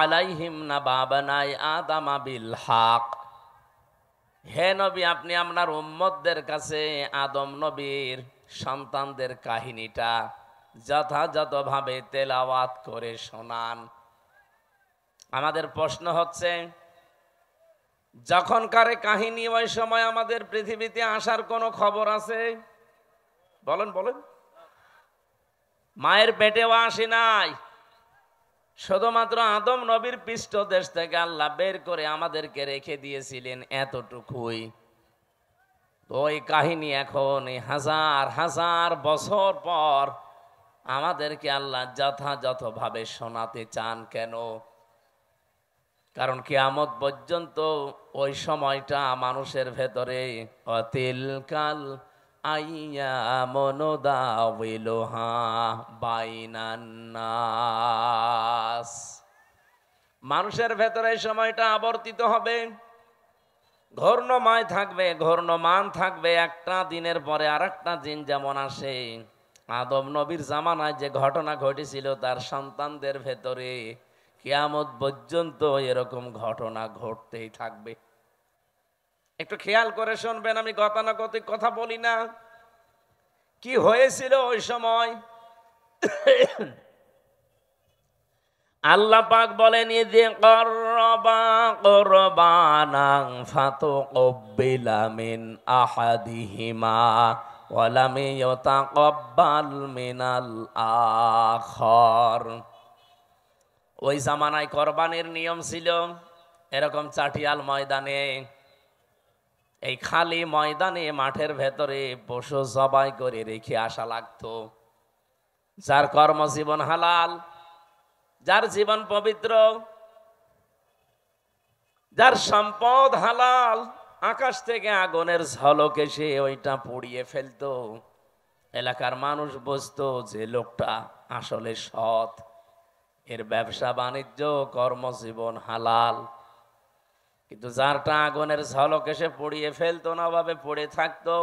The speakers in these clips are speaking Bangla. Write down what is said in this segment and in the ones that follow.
আলাইহিম নাবাবানাই আদামা বিল হক। হে নবী, আপনি আপনার উম্মতদের কাছে আদম নবীর সন্তানদের কাহিনীটা যথাযথভাবে তেলাওয়াত করে শোনান। আমাদের প্রশ্ন হচ্ছে, যখনকার কাহিনী ওই সময় আমাদের পৃথিবীতে আসার কোনো খবর আছে? বলেন বলেন। মায়ের পেটেও আসে নাই, শুধুমাত্র আদম নবীর পৃষ্ঠদেশ থেকে আল্লাহ বের করে আমাদেরকে রেখে দিয়েছিলেন এতটুকুই। ওই কাহিনী এখন হাজার হাজার বছর পর আমাদেরকে আল্লাহ যথাযথভাবে শোনাতে চান কেন? কারণ কিয়ামত পর্যন্ত ওই সময়টা মানুষের ভেতরে অতিলকাল আইয়ামু নুদাউিলুহা বাইনান নাস, মানুষের ভেতরে এই সময়টা আবর্তিত হবে, ঘূর্ণময় থাকবে, ঘূর্ণমান থাকবে। একটা দিনের পরে আর একটা দিন যেমন আসে, আদম নবীর জামানায় যে ঘটনা ঘটেছিল তার সন্তানদের ভেতরে কিয়ামত পর্যন্ত এরকম ঘটনা ঘটতেই থাকবে। একটু খেয়াল করে শুনবেন, আমি গতানুগতিক কথা বলি না। কি হয়েছিল ওই সময়? আল্লাহ পাক বলেন, ইযে ক্বাররাবা কুরবানান ফাতুকবিলা মিন আহাদিহিমা ওয়া লাম ইউতাকাব্বাল মিনাল আখার। ওই জামানায় কোরবানির নিয়ম ছিল এরকম চাটিয়াল ময়দানে, এই খালি ময়দানে মাঠের ভেতরে পশু জবাই করে রেখে আসা লাগতো। যার কর্মজীবন হালাল, যার জীবন পবিত্র, যার সম্পদ হালাল, আকাশ থেকে আগুনের ঝলক এসে ওইটা পুড়িয়ে ফেলতো। এলাকার মানুষ বুঝতো যে লোকটা আসলে সৎ, এর ব্যবসা বাণিজ্য কর্মজীবন হালাল। কিন্তু যারটা আগুনের ঝলক এসে পুড়িয়ে ফেলতো না, ভাবে পড়ে থাকতো,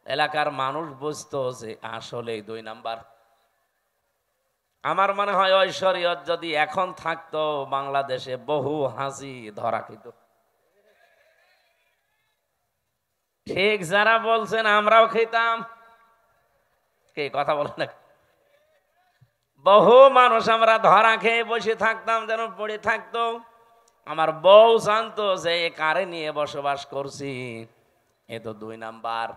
এলাকার মানুষ বুঝতো যে আসলে 2 নাম্বার। আমার মনে হয় ওই শরীয়ত যদি এখন থাকতো, বাংলাদেশে বহু হাসি ধরা খেত। ঠিক যারা বলছেন আমরাও খেতাম, কে কথা বলে না? বহু মানুষ আমরা ধরা খেয়ে বসে থাকতাম, যেন পড়ে থাকতো। আমার বউ জানতো যে কারে নিয়ে বসবাস করছি, এ তো 2 নাম্বার।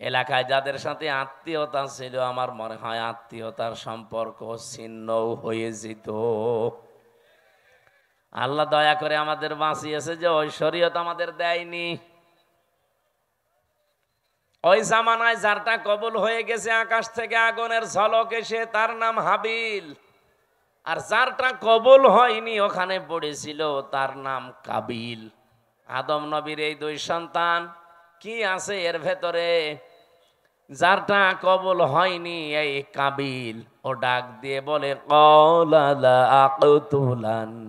এলাকায় যাদের সাথে আত্মীয়তা ছিল, আমার মনে হয় আত্মীয়তার সম্পর্ক ছিন্ন হয়ে যেত। আল্লাহ দয়া করে আমাদের বাঁচিয়েছে যে ওই শরীয়ত আমাদের দেয়নি। ওই জামানায় যারটা কবুল হয়ে গেছে আকাশ থেকে আগুনের ঝলক এসে, তার নাম হাবিল। আর যারটা কবুল হয়নি ওখানে পড়েছিল, তার নাম কাবিল। আদম নবীর এই 2 সন্তান কি আছে এর ভেতরে? যারটা কবুল হয়নি এই কাবিল, ও ডাক দিয়ে বলে ক্বালা লা আকতুলান্নাকা।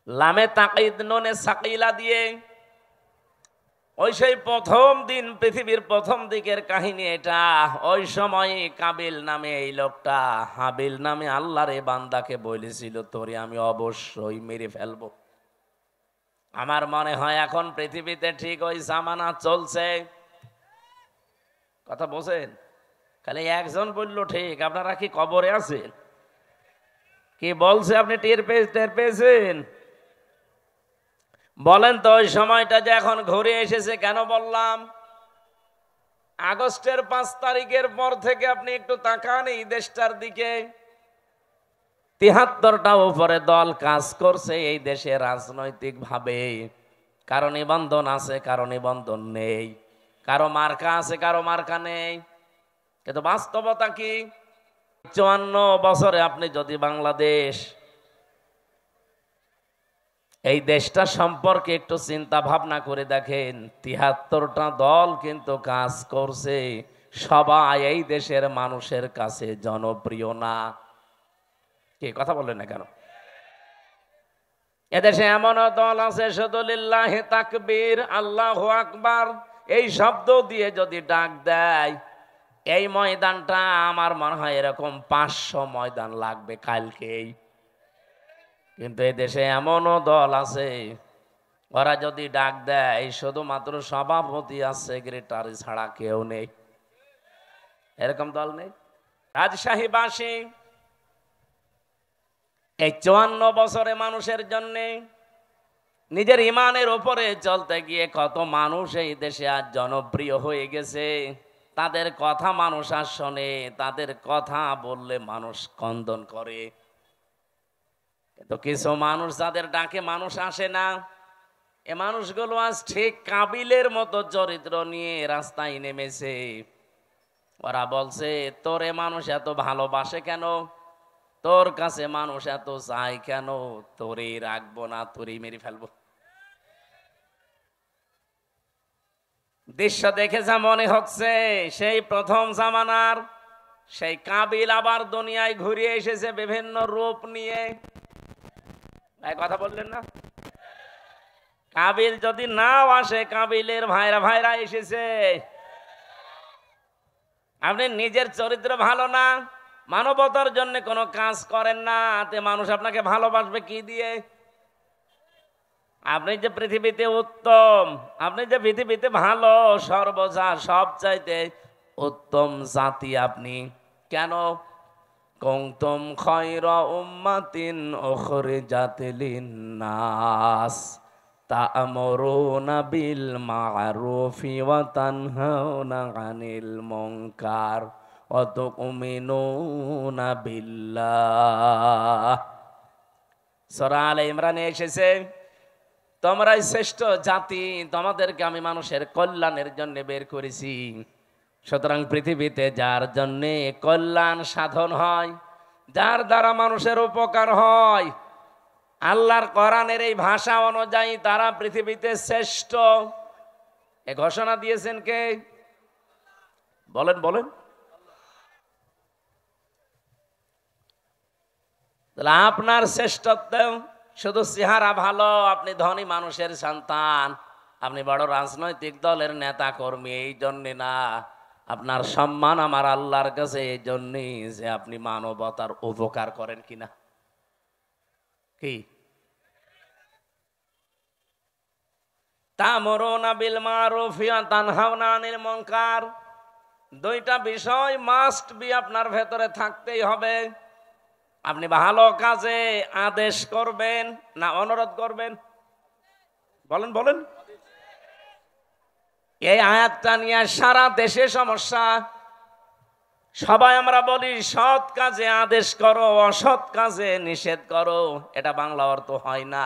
লামে তাকিদ নুনে সাকিলা দিয়ে ওই সেই প্রথম দিন, পৃথিবীর প্রথম দিকের কাহিনী এটা। ওই সময় কাবিল নামে এই লোকটা হাবিল নামে আল্লাহর এই বান্দাকে বলেছিল, তোরে আমি অবশ্যই মেরে ফেলবো। আমার মনে হয় এখন পৃথিবীতে ঠিক ওই জামানা চলছে। কথা বলছেন? খালি একজন বললো ঠিক, আপনারা কি কবরে আছেন? কি বলছে আপনি টের পেয়েছেন? বলেন তো ওই সময়টা যে এখন ঘুরে এসেছে কেন বললাম? আগস্টের 5 তারিখের পর থেকে আপনি একটু তাকান এই দেশটার দিকে। 73টা উপরে দল কাজ করছে এই দেশে রাজনৈতিক ভাবে। কারো নিবন্ধন আছে, কারো নিবন্ধন নেই, কারো মার্কা আছে, কারো মার্কা নেই। কিন্তু বাস্তবতা কি? 54 বছরে আপনি যদি বাংলাদেশ, এই দেশটা সম্পর্কে একটু চিন্তা ভাবনা করে দেখেন, 73টা দল কিন্তু কাজ করছে, সবাই এই দেশের মানুষের কাছে জনপ্রিয় না। কি কথা বলেন না কেন? এদেশে এমন দল আছে শুধু লিল্লাহি তাকবীর, আল্লাহু আকবার এই শব্দ দিয়ে যদি ডাক দেয়, এই ময়দানটা আমার মনে হয় এরকম 500 ময়দান লাগবে কালকেই। কিন্তু এই দেশে এমনও দল আছে, ওরা যদি ডাক দেয় শুধুমাত্র সভাপতি আর সেক্রেটারি ছাড়া কেউ নেই। এরকম দল নেই। রাজশাহীবাসী এই 54 বছরে মানুষের জন্য নিজের ইমানের উপরে চলতে গিয়ে কত মানুষ এই দেশে আজ জনপ্রিয় হয়ে গেছে। তাদের কথা মানুষ আর শোনে, তাদের কথা বললে মানুষ কন্দন করে। কিন্তু কিছু মানুষ যাদের ডাকে মানুষ আসে না, এ মানুষগুলো আজ ঠিক কাবিলের মতো চরিত্র নিয়ে রাস্তায় নেমেছে। ওরা বলছে, তোরে মানুষ এত ভালোবাসে কেন, তোর কাছে মানুষ এত চায় কেন, তোরে রাখবো না, তোরেই মেরে ফেলবো। দৃশ্য দেখে যা মনে হচ্ছে সেই প্রথম জামানার সেই কাবিল আবার দুনিয়ায় ঘুরে এসেছে বিভিন্ন রূপ নিয়ে। কথা বললেন না? কাবিল যদি নাও আসে, কাবিলের ভাইরা ভাইরা এসেছে। আপনি নিজের চরিত্র ভালো না, মানবতার জন্য কোনো কাজ করেন না, তে মানুষ আপনাকে ভালোবাসবে কি দিয়ে? আপনি যে পৃথিবীতে উত্তম, আপনি যে পৃথিবীতে ভালো, সর্বজা সবচাইতে উত্তম জাতি আপনি, কেন? কুনতুম খায়রা উম্মাতিন উখরিজাত লিন-নাস তা'মুরুনা বিল মা'রুফি ওয়া তানহাউনা আনিল মুনকার ওয়া তু'মিনুনা বিল্লাহ। সূরা আলে ইমরানে এসেছে, তোমরাই শ্রেষ্ঠ জাতি, তোমাদেরকে আমি মানুষের কল্যাণের জন্য বের করেছি। সুতরাং পৃথিবীতে যার জন্য কল্যাণ সাধন হয়, যার দ্বারা মানুষের উপকার হয়, আল্লাহর কোরআনের এই ভাষা অনুযায়ী তারা পৃথিবীতে শ্রেষ্ঠ। এ ঘোষণা দিয়েছেন কে? বলেন বলেন। তাহলে আপনার শ্রেষ্ঠত্ব শুধু চেহারা ভালো, আপনি ধনী মানুষের সন্তান, আপনি বড় রাজনৈতিক দলের নেতা কর্মী, এই জন্যে না। আপনার সম্মান আমার আল্লাহর কাছে এই জন্যই যে আপনি মানবতার উপকার করেন কিনা। কি? তা'মুরুনা বিল মা'রুফি ওয়া তানহাউনা আনিল মুনকার, দুইটা বিষয় মাস্ট বি আপনার ভেতরে থাকতেই হবে। আপনি ভালো কাজে আদেশ করবেন না অনুরোধ করবেন? বলেন বলেন। এই আয়াতটা নিয়ে সারা দেশে সমস্যা। সবাই আমরা বলি সৎ কাজে আদেশ করো, অসৎ কাজে নিষেধ করো, এটা বাংলা অর্থ হয় না।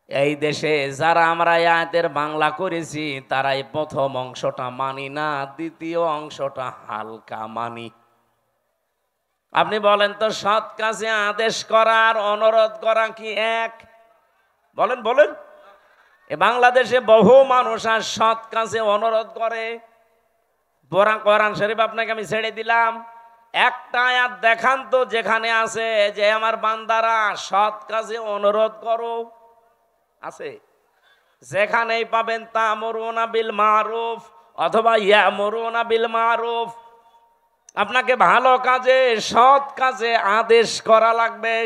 এই দেশে যারা আমরা এই আয়াতের বাংলা করেছি তারাই প্রথম অংশটা মানি না, দ্বিতীয় অংশটা হালকা মানি। আপনি বলেন তো, সৎ কাজে আদেশ করার অনুরোধ করা কি এক? বলেন বলেন। এ বাংলাদেশে বহু মানুষ আর সৎ কাজে অনুরোধ করে। কোরআন শরীফ আপনাকে আমি ছেড়ে দিলাম, একটা আয়াত দেখান তো যেখানে আছে যে আমার বান্দারা সৎ কাজে অনুরোধ করো। আছে? যেখানেই পাবেন তা'মুরুনা বিল মা'রুফ অথবা ইয়া'মুরুনা বিল মা'রুফ, আপনাকে ভালো কাজে সৎ কাজে আদেশ করা লাগবে।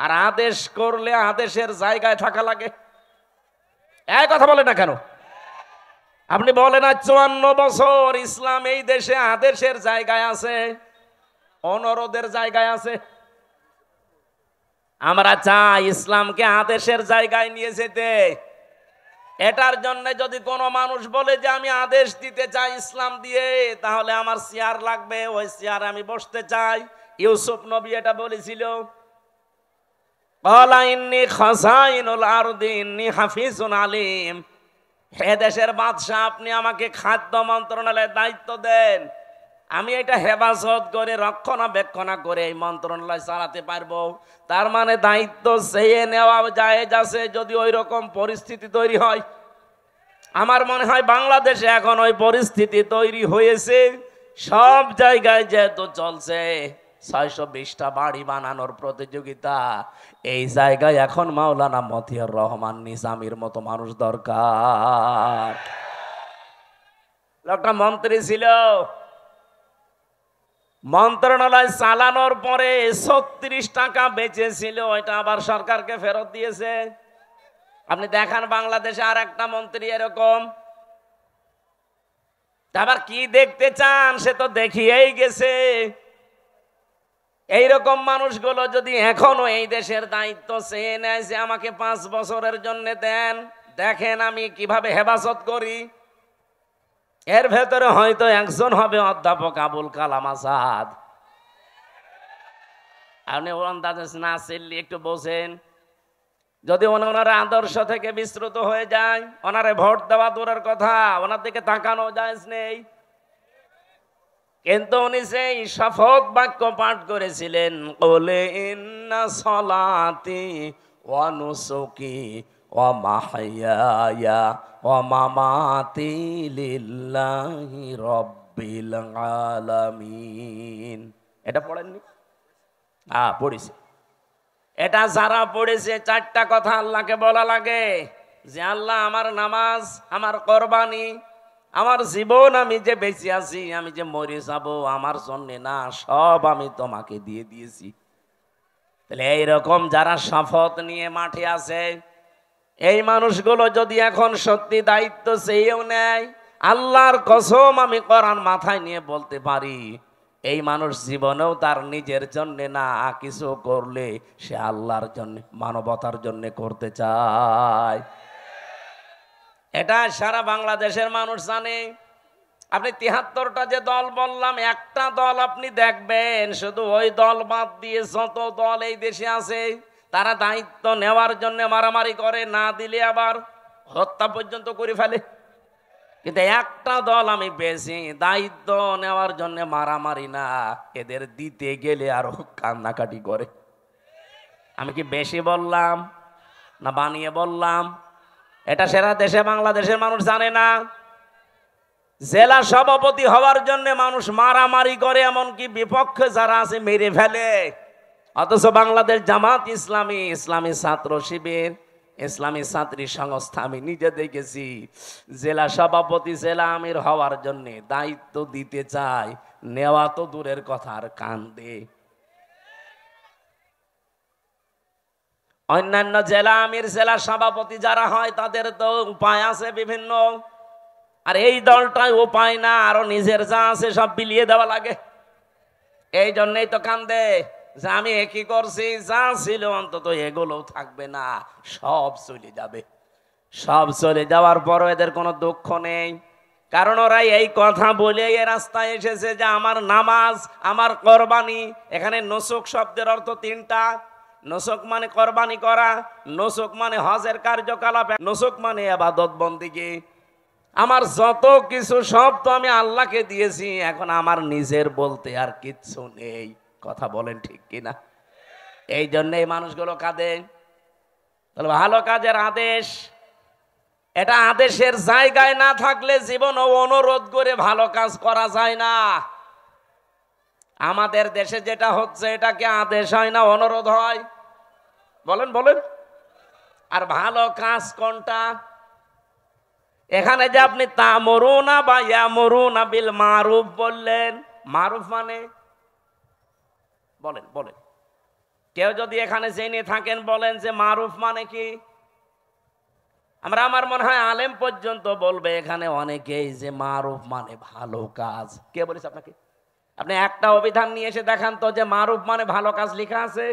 আর আদেশ করলে আদেশের জায়গায় থাকা লাগে। এই কথা বলে না কেন? আপনি বলেন আজ 54 বছর ইসলাম এই দেশে আদেশের জায়গায় আছে, অনুরোধের জায়গায় আছে। আমরা চাই ইসলামকে আদেশের জায়গায় নিয়ে যেতে। এটার জন্য যদি কোনো মানুষ বলে যে আমি আদেশ দিতে চাই ইসলাম দিয়ে, তাহলে আমার চেয়ার লাগবে, ওই চেয়ারে আমি বসতে চাই। ইউসুফ নবী এটা বলেছিল, ক্বালা ইন্নী খাযাইনুল আরদি ইন্নী হাফিজুন আলিম। হে দেশের বাদশা, আপনি আমাকে খাদ্য মন্ত্রণালয়ের দায়িত্ব দেন, আমি এটা হেফাজত করে রক্ষণাবেক্ষণ করে এই মন্ত্রণালয় চালাতে পারবো। তার মানে দায়িত্ব চেয়ে নেওয়া জায়েজ আছে যদি ওই রকম পরিস্থিতি তৈরি হয়। আমার মনে হয় বাংলাদেশে এখন ওই পরিস্থিতি তৈরি হয়েছে। সব জায়গায় যেহেতু চলছে 620টা বাড়ি বানানোর প্রতিযোগিতা, এই জায়গায় এখন মাওলানা মতিয়ার রহমান নিজামীর মতো মানুষ দরকার। একটা মন্ত্রী ছিল, মন্ত্রণালয় চালানোর পরে 36 টাকা বেঁচেছিল, ওইটা আবার সরকারকে ফেরত দিয়েছে। আপনি দেখান বাংলাদেশে আর একটা মন্ত্রী এরকম। আবার কি দেখতে চান, সে তো দেখিয়েই গেছে। এইরকম মানুষগুলো যদি এখনো এই দেশের দায়িত্ব চেয়ে নেয় যে আমাকে 5 বছরের জন্য দেন, দেখেন আমি কিভাবে হেফাজত করি। এর ভেতরে হয়তো একজন হবে অধ্যাপক আবুল কালাম আজাদ। আপনি না চিল্লি একটু বোঝেন। যদি ওনারা আদর্শ থেকে বিস্মৃত হয়ে যায়, ওনারে ভোট দেওয়া দূরের কথা, ওনার দিকে তাকানো জায়েজ নেই। কিন্তু উনি সেই শপথ বাক্য পাঠ করেছিলেন, ওলে ইন্না সলাতি ওয়া নুসুকি ওয়া মাহইয়ায়া ওয়া মামাতি লিল্লাহি রাব্বিল আলামিন। এটা পড়েননি? পড়েছে। এটা যারা পড়েছে, 4টা কথা আল্লাহকে বলা লাগে যে আল্লাহ আমার নামাজ, আমার কোরবানি, আমার জীবন, আমি যে বেঁচে আছি, আমি যে মরে যাব আমার জন্য না, সব আমি তোমাকে দিয়ে দিয়েছি। তাহলে এইরকম যারা শপথ নিয়ে মাঠে আছে, এই মানুষগুলো যদি এখন সত্যি দায়িত্ব চেয়েও নেয়, আল্লাহর কসম আমি কোরআন মাথায় নিয়ে বলতে পারি, এই মানুষ জীবনেও তার নিজের জন্য না, কিছু করলে সে আল্লাহর জন্য, মানবতার জন্য করতে চায়। এটা সারা বাংলাদেশের মানুষ জানে। আপনি 73টা যে দল বললাম, একটা দল আপনি দেখবেন, শুধু ওই দল বাদ দিয়ে যত দল এই দেশে আছে, তারা দায়িত্ব নেওয়ার জন্য মারামারি করে, না দিলে আবার হত্যা পর্যন্ত করে ফেলে। কিন্তু একটা দল আমি পেয়েছি, দায়িত্ব নেওয়ার জন্য মারামারি না, এদের দিতে গেলে আরো কান্নাকাটি করে। আমি কি বেশি বললাম না বানিয়ে বললাম? এটা সারা দেশে বাংলাদেশের মানুষ জানে না। জেলা সভাপতি হওয়ার জন্য মানুষ মারামারি করে, এমনকি বিপক্ষে যারা আছে মেরে ফেলে। অথচ বাংলাদেশ জামাত ইসলামী, ইসলামী ছাত্র শিবির, ইসলামী ছাত্রী সংস্থা, আমি নিজে দেখেছি, জেলা সভাপতি, জেলা আমির হওয়ার জন্য দায়িত্ব দিতে চায়, নেওয়া তো দূরের কথা, আর কান্দে। অন্যান্য জেলা আমির, জেলা সভাপতি যারা হয়, তাদের তো উপায় আছে বিভিন্ন, আর এই দলটাই উপায় না, আরো নিজের যা আছে সব বিলিয়ে দেওয়া লাগে। এই জন্যই তো কান্দে যে আমি একই করছি, যা ছিল অন্তত এগুলোও থাকবে না, সব চলে যাবে। সব চলে যাওয়ার পরও এদের কোনো দুঃখ নেই, কারণ ওরা এই কথা বলে এই রাস্তায় এসেছে যে আমার নামাজ, আমার কোরবানি। এখানে নুসুক শব্দের অর্থ 3টা। নুসুক মানে কোরবানি করা, নুসুক মানে হজের কার্যকলাপ, নুসুক মানে ইবাদত বন্দেগী। আমার যত কিছু সব তো আমি আল্লাহকে দিয়েছি, এখন আমার নিজের বলতে আর কিচ্ছু নেই। কথা বলেন ঠিক কিনা? এই জন্য এই মানুষগুলো কাঁদে। তাহলে ভালো কাজের আদেশ, এটা আদেশের জায়গায় না থাকলে জীবন অনুরোধ করে ভালো কাজ করা যায় না। আমাদের দেশে যেটা হচ্ছে, এটা কি আদেশ হয় না অনুরোধ হয়? বলেন বলেন। আর ভালো কাজ কোনটা? এখানে যে আপনি তা'মুরুনা বা ইয়ামুরুনা বিল মারুফ বললেন, মারুফ মানে বলেন বলেন, কেউ যদি এখানে জেনে থাকেন বলেন যে মারুফ মানে কি? আমার মনে হয় আলেম পর্যন্ত বলবে এখানে অনেকেই যে মারুফ মানে ভালো কাজ। কে বলেছে আপনাকে? আপনি একটা অভিধান নিয়ে এসে দেখান তো যে মারুফ মানে ভালো কাজ লেখা আছে।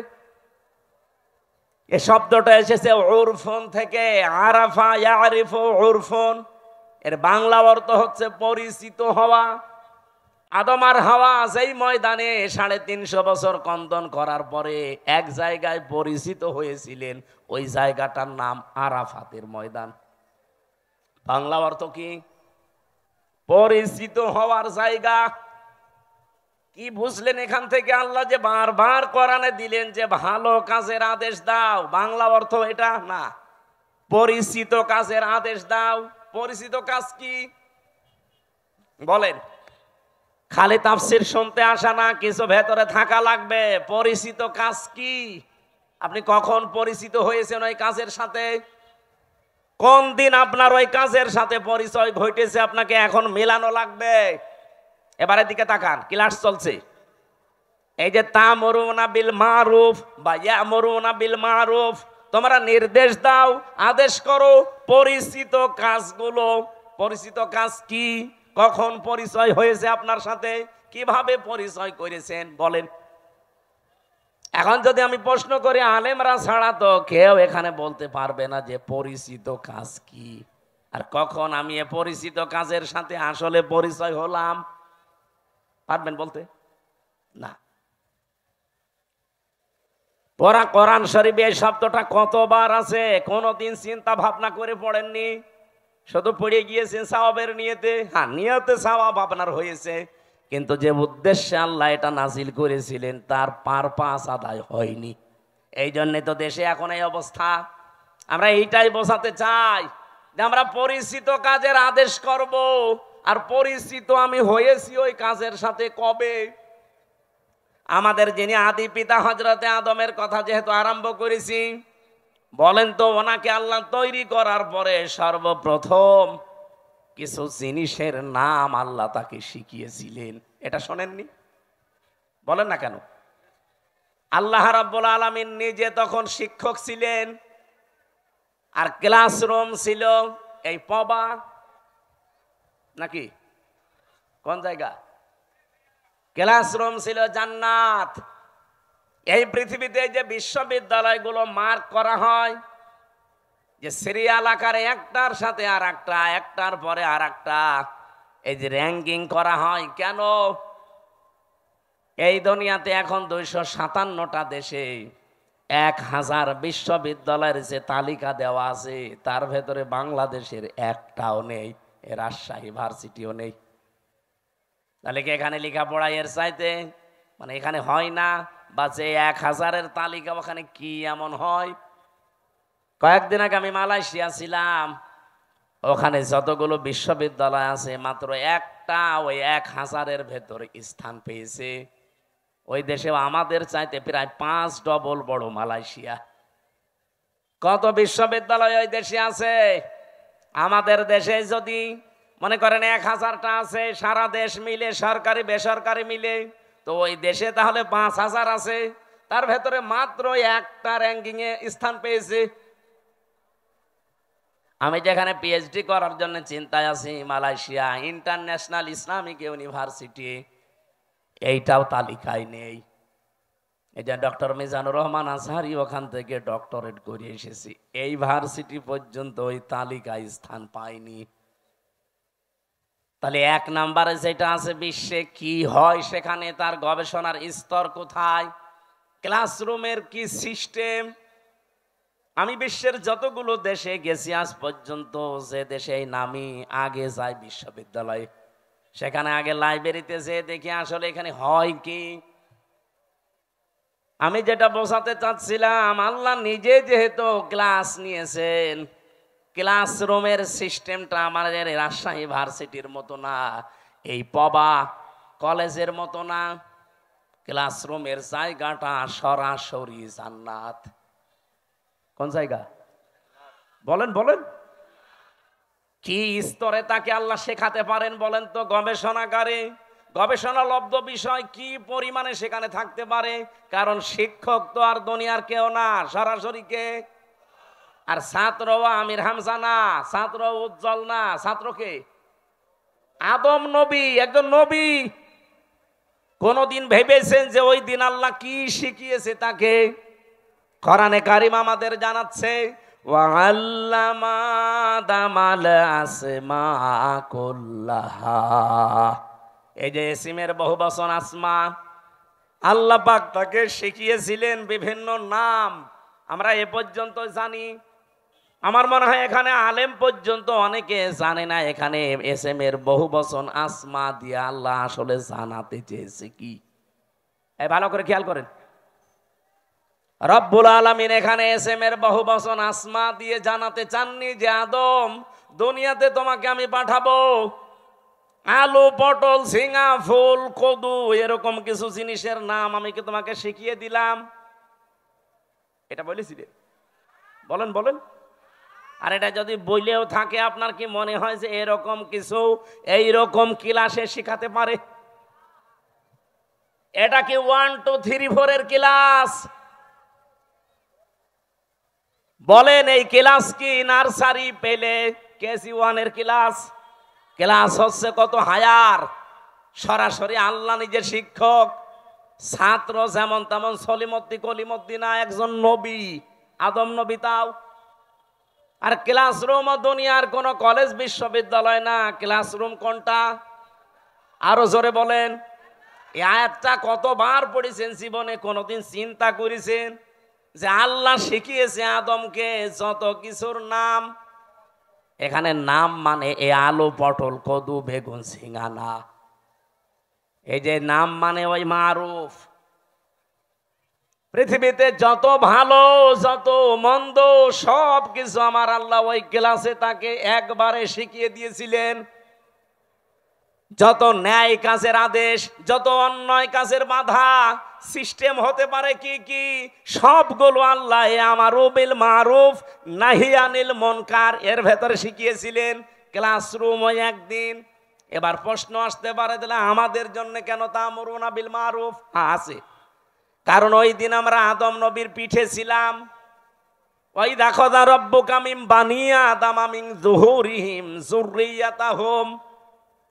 এই শব্দটা এসেছে উরফুন থেকে, আরাফা ইয়ারিফু উরফুন। এর বাংলা অর্থ হচ্ছে পরিচিত হওয়া। আদম আর হাওয়া যেই ময়দানে 350 বছর কন্দন করার পরে এক জায়গায় পরিচিত হয়েছিলেন, ওই জায়গাটার নাম আরাফাতের ময়দান। বাংলা অর্থ কি? পরিচিত হওয়ার জায়গা। কি বুঝলেন এখান থেকে? আল্লাহ যে বারবার কোরআনে দিলেন যে ভালো কাজের আদেশ দাও, বাংলা অর্থ এটা না, পরিচিত কাজের আদেশ দাও। পরিচিত কাজ কি বলেন? খালি তাফসীর শুনতে আসা না, কিছু ভেতরে থাকা লাগবে। পরিচিত কাজ কি? আপনি কখন পরিচিত হয়েছেন ওই কাজের সাথে? কোন দিন আপনার ওই কাজের সাথে পরিচয় ঘটেছে, আপনাকে এখন মেলানো লাগবে। এবারের দিকে তাকান, ক্লাস চলছে। এই যে তা'মুরুনা বিল মারুফ বা ইয়া'মুরুনা বিল মারুফ, তোমরা নির্দেশ দাও, আদেশ করো পরিচিত কাজগুলো। পরিচিত কাজ কি? কখন পরিচয় হয়েছে আপনার সাথে, কিভাবে পরিচয় করেছেন বলেন। এখন যদি আমি প্রশ্ন করি, আলেমরা ছাড়া তো কেউ এখানে বলতে পারবে না যে পরিচিত কাজ কি, আর কখন আমি এ পরিচিত কাজের সাথে আসলে পরিচয় হলাম, পারবেন বলতে? না। কোরআন শরীফে এই শব্দটা কতবার আছে কোনদিন চিন্তা ভাবনা করে পড়েননি? শুধু পড়ে গিয়েছেন সওয়াবের নিয়তে। হ্যাঁ, নিয়তে সওয়াব আপনার হয়েছে, কিন্তু যে উদ্দেশ্যে আল্লাহ এটা নাজিল করেছিলেন তার পারপাস আদায় হয়নি। এই জন্যে তো দেশে এখন এই অবস্থা। আমরা এইটাই বোঝাতে চাই যে আমরা পরিচিত কাজের আদেশ করব, আর পরিচিত আমি হয়েছি ওই কাজের সাথে কবে? আমাদের যিনি আদি পিতা হযরতে আদমের কথা যেহেতু আরম্ভ করেছি, বলেন তো ওনাকে আল্লাহ তৈরি করার পরে সর্বপ্রথম কিছু জিনিসের নাম আল্লাহ তাকে শিখিয়েছিলেন। এটা শোনেননি? বলেন না কেন? আল্লাহ রাব্বুল আলামিন নিজে তখন শিক্ষক ছিলেন, আর ক্লাসরুম ছিল এই পবা, নাকি কোন জায়গা? ক্লাসরুম ছিল জান্নাত। এই পৃথিবীতে যে বিশ্ববিদ্যালয়গুলো মার্ক করা হয়, যে সিরিয়াল আকারে একটার সাথে আর একটা, একটার পরে আর একটা, এই যে র্যাঙ্কিং করা হয়, কেন? এই দুনিয়াতে এখন 257টা দেশে 1000 বিশ্ববিদ্যালয়ের যে তালিকা দেওয়া আছে তার ভেতরে বাংলাদেশের একটাও নেই, রাজশাহী ভার্সিটিও নেই। তাহলে কি এখানে লেখাপড়া এর চাইতে মানে এখানে হয় না? বা যে 1000-এর তালিকা ওখানে কি এমন হয়? কয়েকদিন আগে আমি মালয়েশিয়া ছিলাম, ওখানে যতগুলো বিশ্ববিদ্যালয় আছে মাত্র একটা ওই 1000-এর ভেতরে স্থান পেয়েছে। ওই দেশেও আমাদের চাইতে প্রায় 5 ডবল বড় মালয়েশিয়া। কত বিশ্ববিদ্যালয় ওই দেশে আছে? আমাদের দেশে যদি মনে করেন 1000টা আছে, সারা দেশ মিলে সরকারি বেসরকারি মিলে, তো ওই দেশে তাহলে 5000 আছে, তার ভেতরে মাত্র একটা র্যাঙ্কিং এ স্থান পেয়েছে। আমি যেখানে পিএইচডি করার জন্য চিন্তায় আছি, মালয়েশিয়া ইন্টারন্যাশনাল ইসলামিক ইউনিভার্সিটি, এইটাও তালিকায় নেই। এই যে ডক্টর মিজানুর রহমান আজহারি ওখান থেকে ডক্টরেট করে এসেছি, এই ভার্সিটি পর্যন্ত ওই তালিকায় স্থান পায়নি। তাহলে 1 নম্বরে যেটা আছে বিশ্বে কি হয় সেখানে তার গবেষণার স্তর কোথায়, ক্লাসরুমের কি সিস্টেম। আমি বিশ্বের যতগুলো দেশে গেছি আজ পর্যন্ত, যে দেশে নামি আগে যাই বিশ্ববিদ্যালয়ে, সেখানে আগে লাইব্রেরিতে যে দেখি আসলে এখানে হয় কি। আমি যেটা বোঝাতে চাচ্ছিলাম, আল্লাহ নিজে যেহেতু ক্লাস নিয়েছেন, ক্লাসরুমের সিস্টেমটা আমাদের রাজশাহী ভার্সিটির মতো না, এই পবা কলেজের মতো না। ক্লাসরুমের জায়গাটা সরাসরি জান্নাত। কোন জায়গা বলেন বলেন? কি স্তরে তাকে আল্লাহ শেখাতে পারেন বলেন তো? গবেষণাগারে গবেষণালব্ধ বিষয় কি পরিমাণে সেখানে থাকতে পারে, কারণ শিক্ষক তো আর দুনিয়ার কেউ না, সরাসরি কে? আর ছাত্র আমির হামজা না, ছাত্র উজ্জ্বল না, ছাত্রকে আদম নবী, একজন নবী। কোনদিন ভেবেছেন যে ওই দিন আল্লাহ কি শিখিয়েছে তাকে? কোরআনে কারিম আমাদের জানাচ্ছে, ওয়াল্লামা আদামাল আসমা কুল্লাহা। এই যে ইসমের বহুবচন আসমা, আল্লাহ পাক তাকে শিখিয়েছিলেন বিভিন্ন নাম। আমরা এ পর্যন্ত জানি, আমার মনে হয় এখানে আলেম পর্যন্ত অনেকে জানে না এখানে এসএমের বহুবচন আসমা দিয়ে আল্লাহ আসলে জানাতে চেয়েছে কি। এই ভালো করে খেয়াল করেন, রব্বুল আলামিন এখানে এসএমের বহুবচন আসমা দিয়ে জানাতে চাননি যে আদম, দুনিয়াতে তোমাকে আমি পাঠাবো, আলু পটল ঝিঙা ফুল কদু এরকম কিছু জিনিসের নাম আমি কি তোমাকে শিখিয়ে দিলাম? এটা বলেছিলেন? বলেন বলেন। আর এটা যদি বইলেও থাকে, আপনার কি মনে হয় যে এরকম কিছু এইরকম ক্লাসে শিখাতে পারে? এটা কি 1 2 3 4 এর ক্লাস? বলেন এই ক্লাস কি নার্সারি পেলে কেজি 1 এর ক্লাস? ক্লাস হচ্ছে কত হায়ার, সরাসরি আল্লাহ নিজের শিক্ষক, ছাত্র যেমন তেমন সলিমদ্দি কলিমদ্দি না, একজন নবী, আদম নবী। তাও আর ক্লাসরুম দুনিয়ার কোন কলেজ বিশ্ববিদ্যালয় না। ক্লাসরুম কোনটা? আরো জোরে বলেন। এই আয়াতটা কতবার পড়েছেন জীবনে? কোনদিন চিন্তা করেছেন যে আল্লাহ শিখিয়েছে আদমকে যত কিছুর নাম? এখানে নাম মানে এ আলু পটল কদু বেগুন সিঙ্গানা, এই যে নাম মানে ওই মারুফ। পৃথিবীতে যত ভালো যত মন্দ সব কিছু আমার আল্লাহ ওই ক্লাসে তাকে একবারে শিখিয়ে দিয়েছিলেন। যত ন্যায় কাজের আদেশ, যত অন্যায় কাজের বাধা, সিস্টেম হতে পারে কি কি, সবগুলো আল্লাহ আমারু বিল মারুফ নাহি আনিল মুনকার এর ভেতরে শিখিয়েছিলেন। ক্লাসরুম ওই একদিন। এবার প্রশ্ন আসতে পারে তাহলে আমাদের জন্য কেন তা'মুরুনা বিল মারুফ? আছে, কারণ ওই দিন আমরা আদম নবীর পিঠে ছিলাম। ওই দেখো দা রব্বুকা মিন বানি আদম মিন যুহুরিহিম যুররিয়াতাহুম।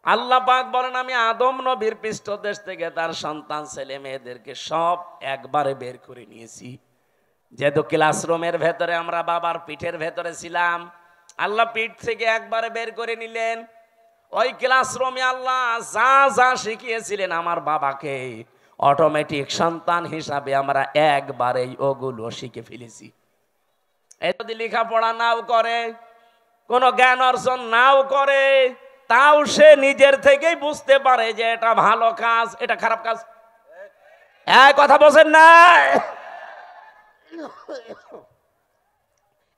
আল্লাহ পাক বলেন আমি আদম নবীর পৃষ্ঠদেশ থেকে তার সন্তান ছেলে মেয়েদেরকে সব একবারে বের করে নিয়েছি। যেহেতু ক্লাসরুমের ভেতরে আমরা বাবার পিঠের ভেতরে ছিলাম, আল্লাহ পিঠ থেকে একবারে বের করে নিলেন। ওই ক্লাসরুমে আল্লাহ যা যা শিখিয়েছিলেন আমার বাবাকে, অটোমেটিক সন্তান হিসাবে আমরা একবারেই ওগুলো শিখে ফেলেছি। এই যদি লেখাপড়া নাও করে, কোনো জ্ঞান অর্জন নাও করে, তাও সে নিজের থেকেই বুঝতে পারে যে এটা ভালো কাজ, এটা খারাপ কাজ। এক কথা বলছেন না?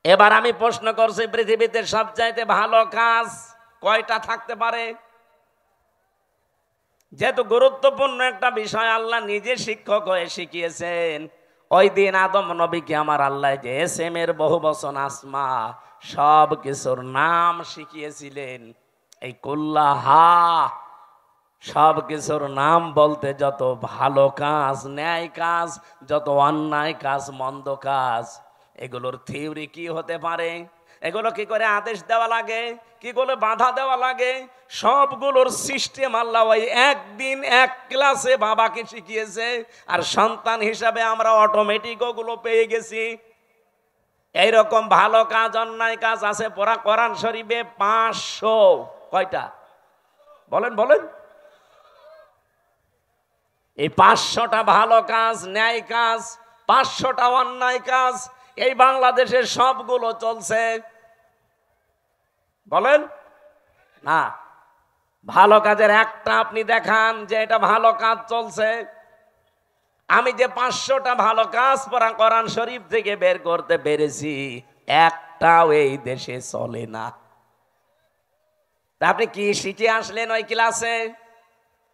এবার আমি প্রশ্ন করছি, পৃথিবীতে সবচাইতে ভালো কাজ কয়টা থাকতে পারে? যেহেতু গুরুত্বপূর্ণ একটা বিষয় আল্লাহ নিজে শিক্ষক হয়ে শিখিয়েছেন, ওই দিন আদম নবীকে আমার আল্লাহ যে এসএম এর বহু বচন আসমা সব কিছুর নাম শিখিয়েছিলেন। এই কুল্লাহা সব কিছুর নাম বলতে যত ভালো কাজ, ন্যায় কাজ, যত অন্যায় কাজ, মন্দ কাজ, এগুলোর থিওরি কি হতে পারে, এগুলো কি করে আদেশ দেওয়া লাগে, কি করে বাধা দেওয়া লাগে, সবগুলোর সিস্টেম আল্লাহ ওই একদিন এক ক্লাসে বাবাকে শিখিয়েছে। আর সন্তান হিসাবে আমরা অটোমেটিক ওগুলো পেয়ে গেছি। এইরকম ভালো কাজ অন্যায় কাজ আছে পড়া কোরআন শরীফে 500। কয়টা বলেন বলেন? এই 500টা ভালো কাজ, ন্যায় কাজ, 500টা অন্যায় কাজ এই বাংলাদেশে সবগুলো চলছে। বলেন না, ভালো কাজের একটা আপনি দেখান যে এটা ভালো কাজ চলছে। আমি যে 500টা ভালো কাজ পড়া কোরআন শরীফ থেকে বের করতে পেরেছি, একটাও এই দেশে চলে না। তা আপনি কি শিখে আসলেন ওই ক্লাসে?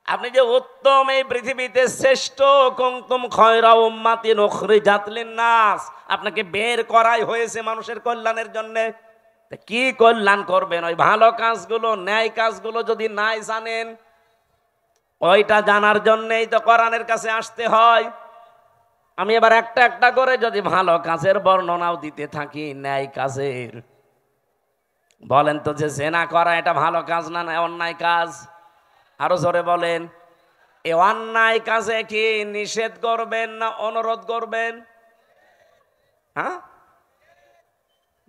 আপনি যে উত্তম এই পৃথিবীতে শ্রেষ্ঠ কুনতুম খায়রা উম্মাতিন উখরিজাত লিন-নাস, আপনাকে বের করাই হয়েছে মানুষের কল্যাণের জন্য। কি কল্যাণ করবেন? ওই ভালো কাজগুলো, ন্যায় কাজগুলো যদি নাই জানেন, ওইটা জানার জন্যই তো কোরআনের কাছে আসতে হয়। আমি এবার একটা একটা করে যদি ভালো কাজের বর্ণনাও দিতে থাকি, ন্যায় কাজের, বলেন তো যে জেনা করা এটা ভালো কাজ না না অন্যায় কাজ? আরো জোরে বলেন। এই অন্যায় কাজে কি নিষেধ করবেন না অনুরোধ করবেন? হ্যাঁ,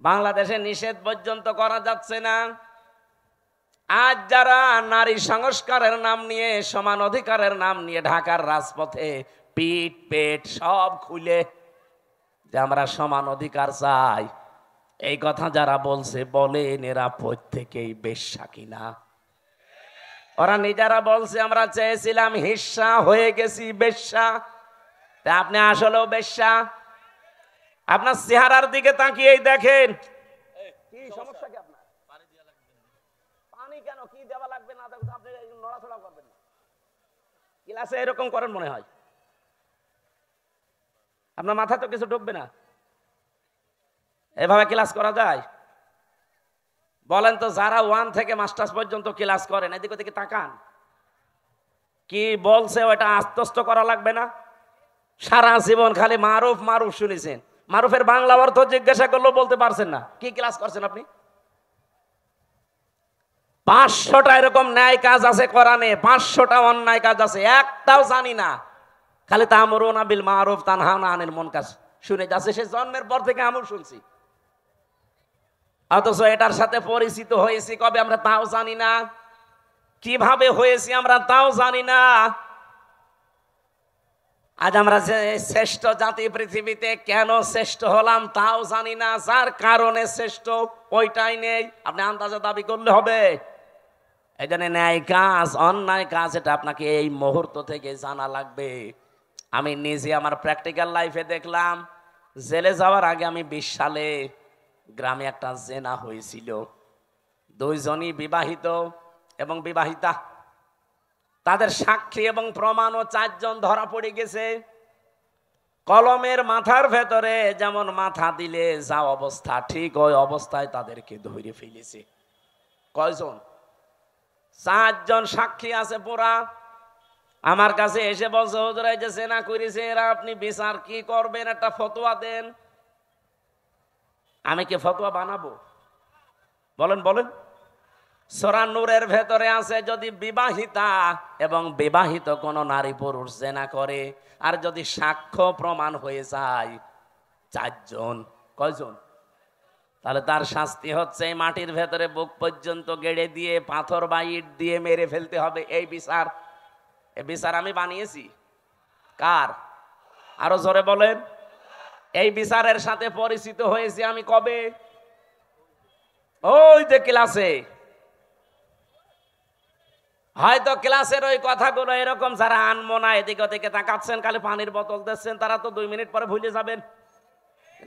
বাংলাদেশে নিষেধ পর্যন্ত করা যাচ্ছে না। আজ যারা নারী সংস্কারের নাম নিয়ে, সমান অধিকারের নাম নিয়ে ঢাকার রাজপথে পিঠ পেট সব খুলে যে আমরা সমান অধিকার চাই, এই কথা যারা বলছে, বলেন এরা প্রত্যেকেই বেশ্যা কিনা? ওরা নিজেরা বলছে আমরা চেয়েছিলাম হিস্সা, হয়ে গেছি বেশ্যা। তা আপনি আসলেও বেশ্যা? আপনার চেহারার দিকে তাকিয়েই দেখেন। কি সমস্যা কি আপনার? পানি কেন? কি দেওয়া লাগবে না আপনি নড়াচড়া করবেন না। ক্লাসে এরকম করেন মনে হয়? আপনার মাথা তো কিছু ঢুকবে না। এভাবে ক্লাস করা যায়? বলেন তো, যারা 1 থেকে মাস্টার্স পর্যন্ত ক্লাস করেন, এদিকে ওদিকে তাকান। কি বলছে ওটা আত্মস্থ করা লাগবে না? সারা জীবন খালি মারুফ মারুফ শুনেছেন, মারুফের বাংলা অর্থ জিজ্ঞাসা করলেও বলতে পারছেন না। কি ক্লাস করছেন আপনি? 500টা এরকম ন্যায় কাজ আছে কোরআনে, 500টা অন্যায় কাজ আছে, একটাও জানি না। খালি তা'মুরুনা বিল মারুফ তানহাউনা আনিল মুনকার শুনে যাচ্ছে, সে জন্মের পর থেকে আমল শুনছি, অথচ এটার সাথে পরিচিত হয়েছি কবে আমরা তাও জানি না, কিভাবে হয়েছি আমরা তাও জানি না। আজ আমরা যে শ্রেষ্ঠ জাতি পৃথিবীতে, কেন শ্রেষ্ঠ হলাম তাও জানি না, যার কারণে শ্রেষ্ঠ ওইটাই নেই। আপনি আন্দাজে দাবি করলে হবে? এই জন্য ন্যায় কাজ অন্যায় কাজ এটা আপনাকে এই মুহূর্ত থেকে জানা লাগবে। আমি নিজে আমার প্র্যাকটিক্যাল লাইফে দেখলাম, জেলে যাওয়ার আগে আমি 20 সালে গ্রামে একটা জেনা হয়েছিল, 2 জনই বিবাহিত এবং বিবাহিতা, তাদের সাক্ষী এবং প্রমাণও 4 জন ধরা পড়ে গেছে। কলমের মাথার ভেতরে যেমন মাথা দিলে যা অবস্থা, ঠিক ওই অবস্থায় তাদেরকে ধরে ফেলেছে। কয়জন? 4 জন সাক্ষী আছে পুরা। আমার কাছে এসে বলছে, হুজুর এই যে জেনা করেছে এরা, আপনি বিচার কি করবেন, একটা ফতোয়া দেন। আমি কি ফতোয়া বানাবো? বলেন বলেন। সূরা নূরের ভেতরে আছে, যদি বিবাহিতা এবং বিবাহিত কোন নারী পুরুষ জেনা করে, আর যদি সাক্ষ্য প্রমাণ হয়ে যায় 4 জন, কয়জন? তাহলে তার শাস্তি হচ্ছে মাটির ভেতরে বুক পর্যন্ত গেড়ে দিয়ে পাথর বা ইট দিয়ে মেরে ফেলতে হবে। এই বিচার, এই বিচার আমি বানিয়েছি। কার? আরো জোরে বলেন। এই বিচারের সাথে পরিচিত হয়েছি আমি কবে? ওই যে ক্লাসে। হয়তো ক্লাসের ওই কথাগুলো এরকম যারা আনমো না, এদিকে ওদিকে তাকাচ্ছেন, খালি পানির বোতল দিচ্ছেন, তারা তো 2 মিনিট পরে ভুলে যাবেন।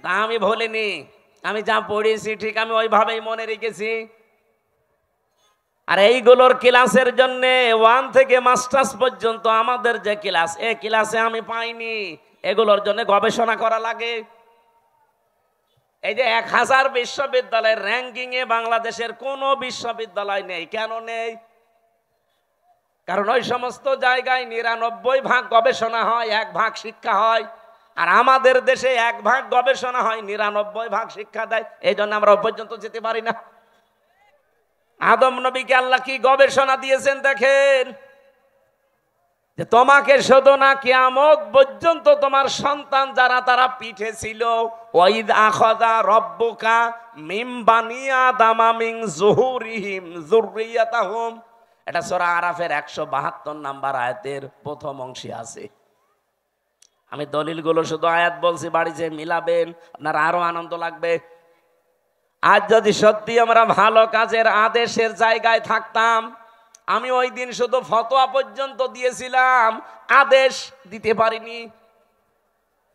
তা আমি ভুলিনি, আমি যা পড়েছি ঠিক আমি ওইভাবেই মনে রেখেছি। আর এইগুলোর ক্লাসের জন্য 1 থেকে মাস্টার্স পর্যন্ত আমাদের যে ক্লাস, এই ক্লাসে আমি পাইনি। এগুলোর জন্য গবেষণা করা লাগে। এই যে 1000 বিশ্ববিদ্যালয়ের র্যাঙ্কিং এ বাংলাদেশের কোনো বিশ্ববিদ্যালয় নেই। কেন নেই? কারণ ওই সমস্ত জায়গায় 99% গবেষণা হয়, 1% শিক্ষা হয়। আর আমাদের দেশে 1% গবেষণা হয়, 99% শিক্ষা দেয়। এই জন্য আমরা ওই পর্যন্ত যেতে পারি না। আদম নবীকে আল্লাহ কি গবেষণা দিয়েছেন দেখেন, যে তোমাকে শুধু না কিয়ামত পর্যন্ত তোমার সন্তান যারা তারা পিঠে ছিল, ওয়াইদ আখাযা রাব্বুকা মিন বানি আদামা মিন যুহুরিহিম যুররিয়াতাহুম, এটা সূরা আরাফের 172 নাম্বার আয়াতের প্রথম অংশে আছে। আমি দলিলগুলো শুধু আয়াত বলছি, বাড়িতে মিলাবেন, আপনার আরো আনন্দ লাগবে। আজ যদি সত্যি আমরা ভালো কাজের আদেশের জায়গায় থাকতাম, আমি ওই দিন শুধু ফতোয়া পর্যন্ত দিয়েছিলাম, আদেশ দিতে পারিনি।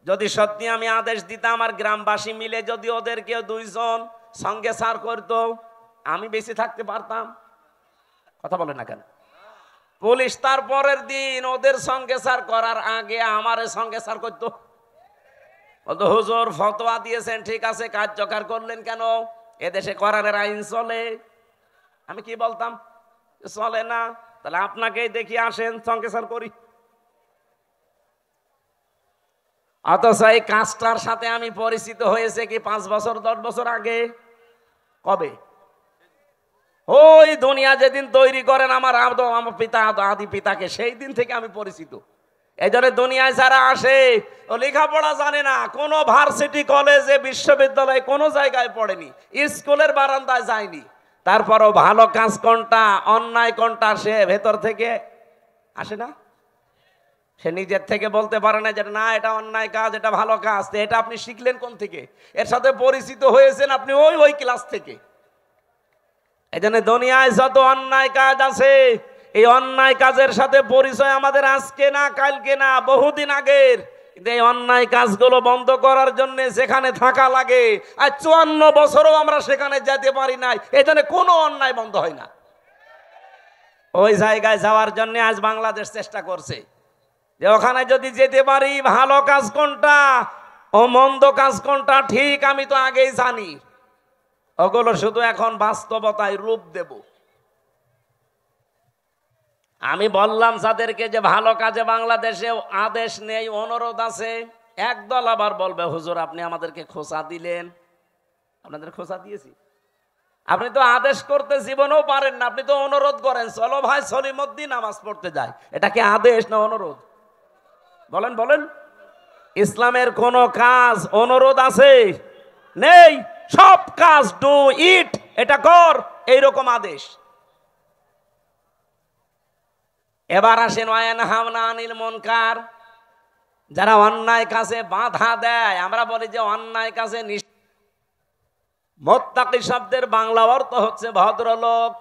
যদি সত্যি আমি আদেশ দিতাম আর গ্রামবাসী মিলে যদি ওদেরকে 2 জন সঙ্গে সার করতো, আমি বেঁচে থাকতে পারতাম। কথা বলে না কেন? পুলিশ তার পরের দিন ওদের সঙ্গে সার করার আগে আমার সঙ্গে সার করতো। বলতো, হুজুর ফতোয়া দিয়েছেন ঠিক আছে, কার্যকর করলেন কেন? এদেশে কোরআনের আইন চলে। আমি কি বলতাম? চলে না, তাহলে আপনাকেই দেখি, আসেন সঙ্গে সার করি। অথচ এই কাজটার সাথে আমি পরিচিত হয়েছে কি 5 বছর 10 বছর আগে। কবে? ওই দুনিয়া যেদিন তৈরি করেন আমার পিতা আদি পিতাকে, সেই দিন থেকে আমি পরিচিত। এই জন্য দুনিয়ায় যারা আসে ও লেখাপড়া জানে না, কোনো ভার্সিটি কলেজে বিশ্ববিদ্যালয়ে কোনো জায়গায় পড়েনি, স্কুলের বারান্দায় যায়নি, তারপরও ভালো কাজ কোনটা অন্যায় কোনটা সে ভেতর থেকে আসে না। সে নিজের থেকে বলতে পারে না যে না এটা অন্যায় কাজ, এটা ভালো কাজ। এটা আপনি শিখলেন কোন থেকে? এর সাথে পরিচিত হয়েছেন আপনি ওই ক্লাস থেকে। এই জন্য দুনিয়ায় যত অন্যায় কাজ আছে, এই অন্যায় কাজের সাথে পরিচয় আমাদের আজকে না, কালকে না, বহুদিন আগের। কিন্তু এই অন্যায় কাজগুলো বন্ধ করার জন্য যেখানে থাকা লাগে, আর 54 বছরও আমরা সেখানে যেতে পারি নাই। এই জন্য কোনো অন্যায় বন্ধ হয় না। ওই জায়গায় যাওয়ার জন্য আজ বাংলাদেশ চেষ্টা করছে যে ওখানে যদি যেতে পারি, ভালো কাজ কোনটা ও মন্দ কাজ কোনটা ঠিক আমি তো আগেই জানি। ওগুলো শুধু এখন বাস্তবতায় রূপ দেব। আমি বললাম যাদেরকে যে ভালো কাজে বাংলাদেশে আদেশ নেই, অনুরোধ আছে। একদল আবার বলবে হুজুর আপনি আমাদেরকে খোঁচা দিলেন। আপনাদের খোঁচা দিয়েছি? আপনি তো আদেশ করতে জীবনেও পারেন না, আপনি তো অনুরোধ করেন, চলো ভাই সলিমুদ্দিন নামাজ পড়তে যায়। এটা কি আদেশ না অনুরোধ? বলেন বলেন। ইসলামের কোন কাজ অনুরোধ আছে? নেই। সব কাজ ডু ইট, এটা কর, এইরকম আদেশ। এবার আসেন ওয়ায়ানহাউনা আনিল মুনকার, যারা অন্যায় কাজে বাধা দেয়। আমরা বলি যে অন্যায় কাজে মুত্তাকি শব্দের বাংলা অর্থ হচ্ছে ভদ্রলোক,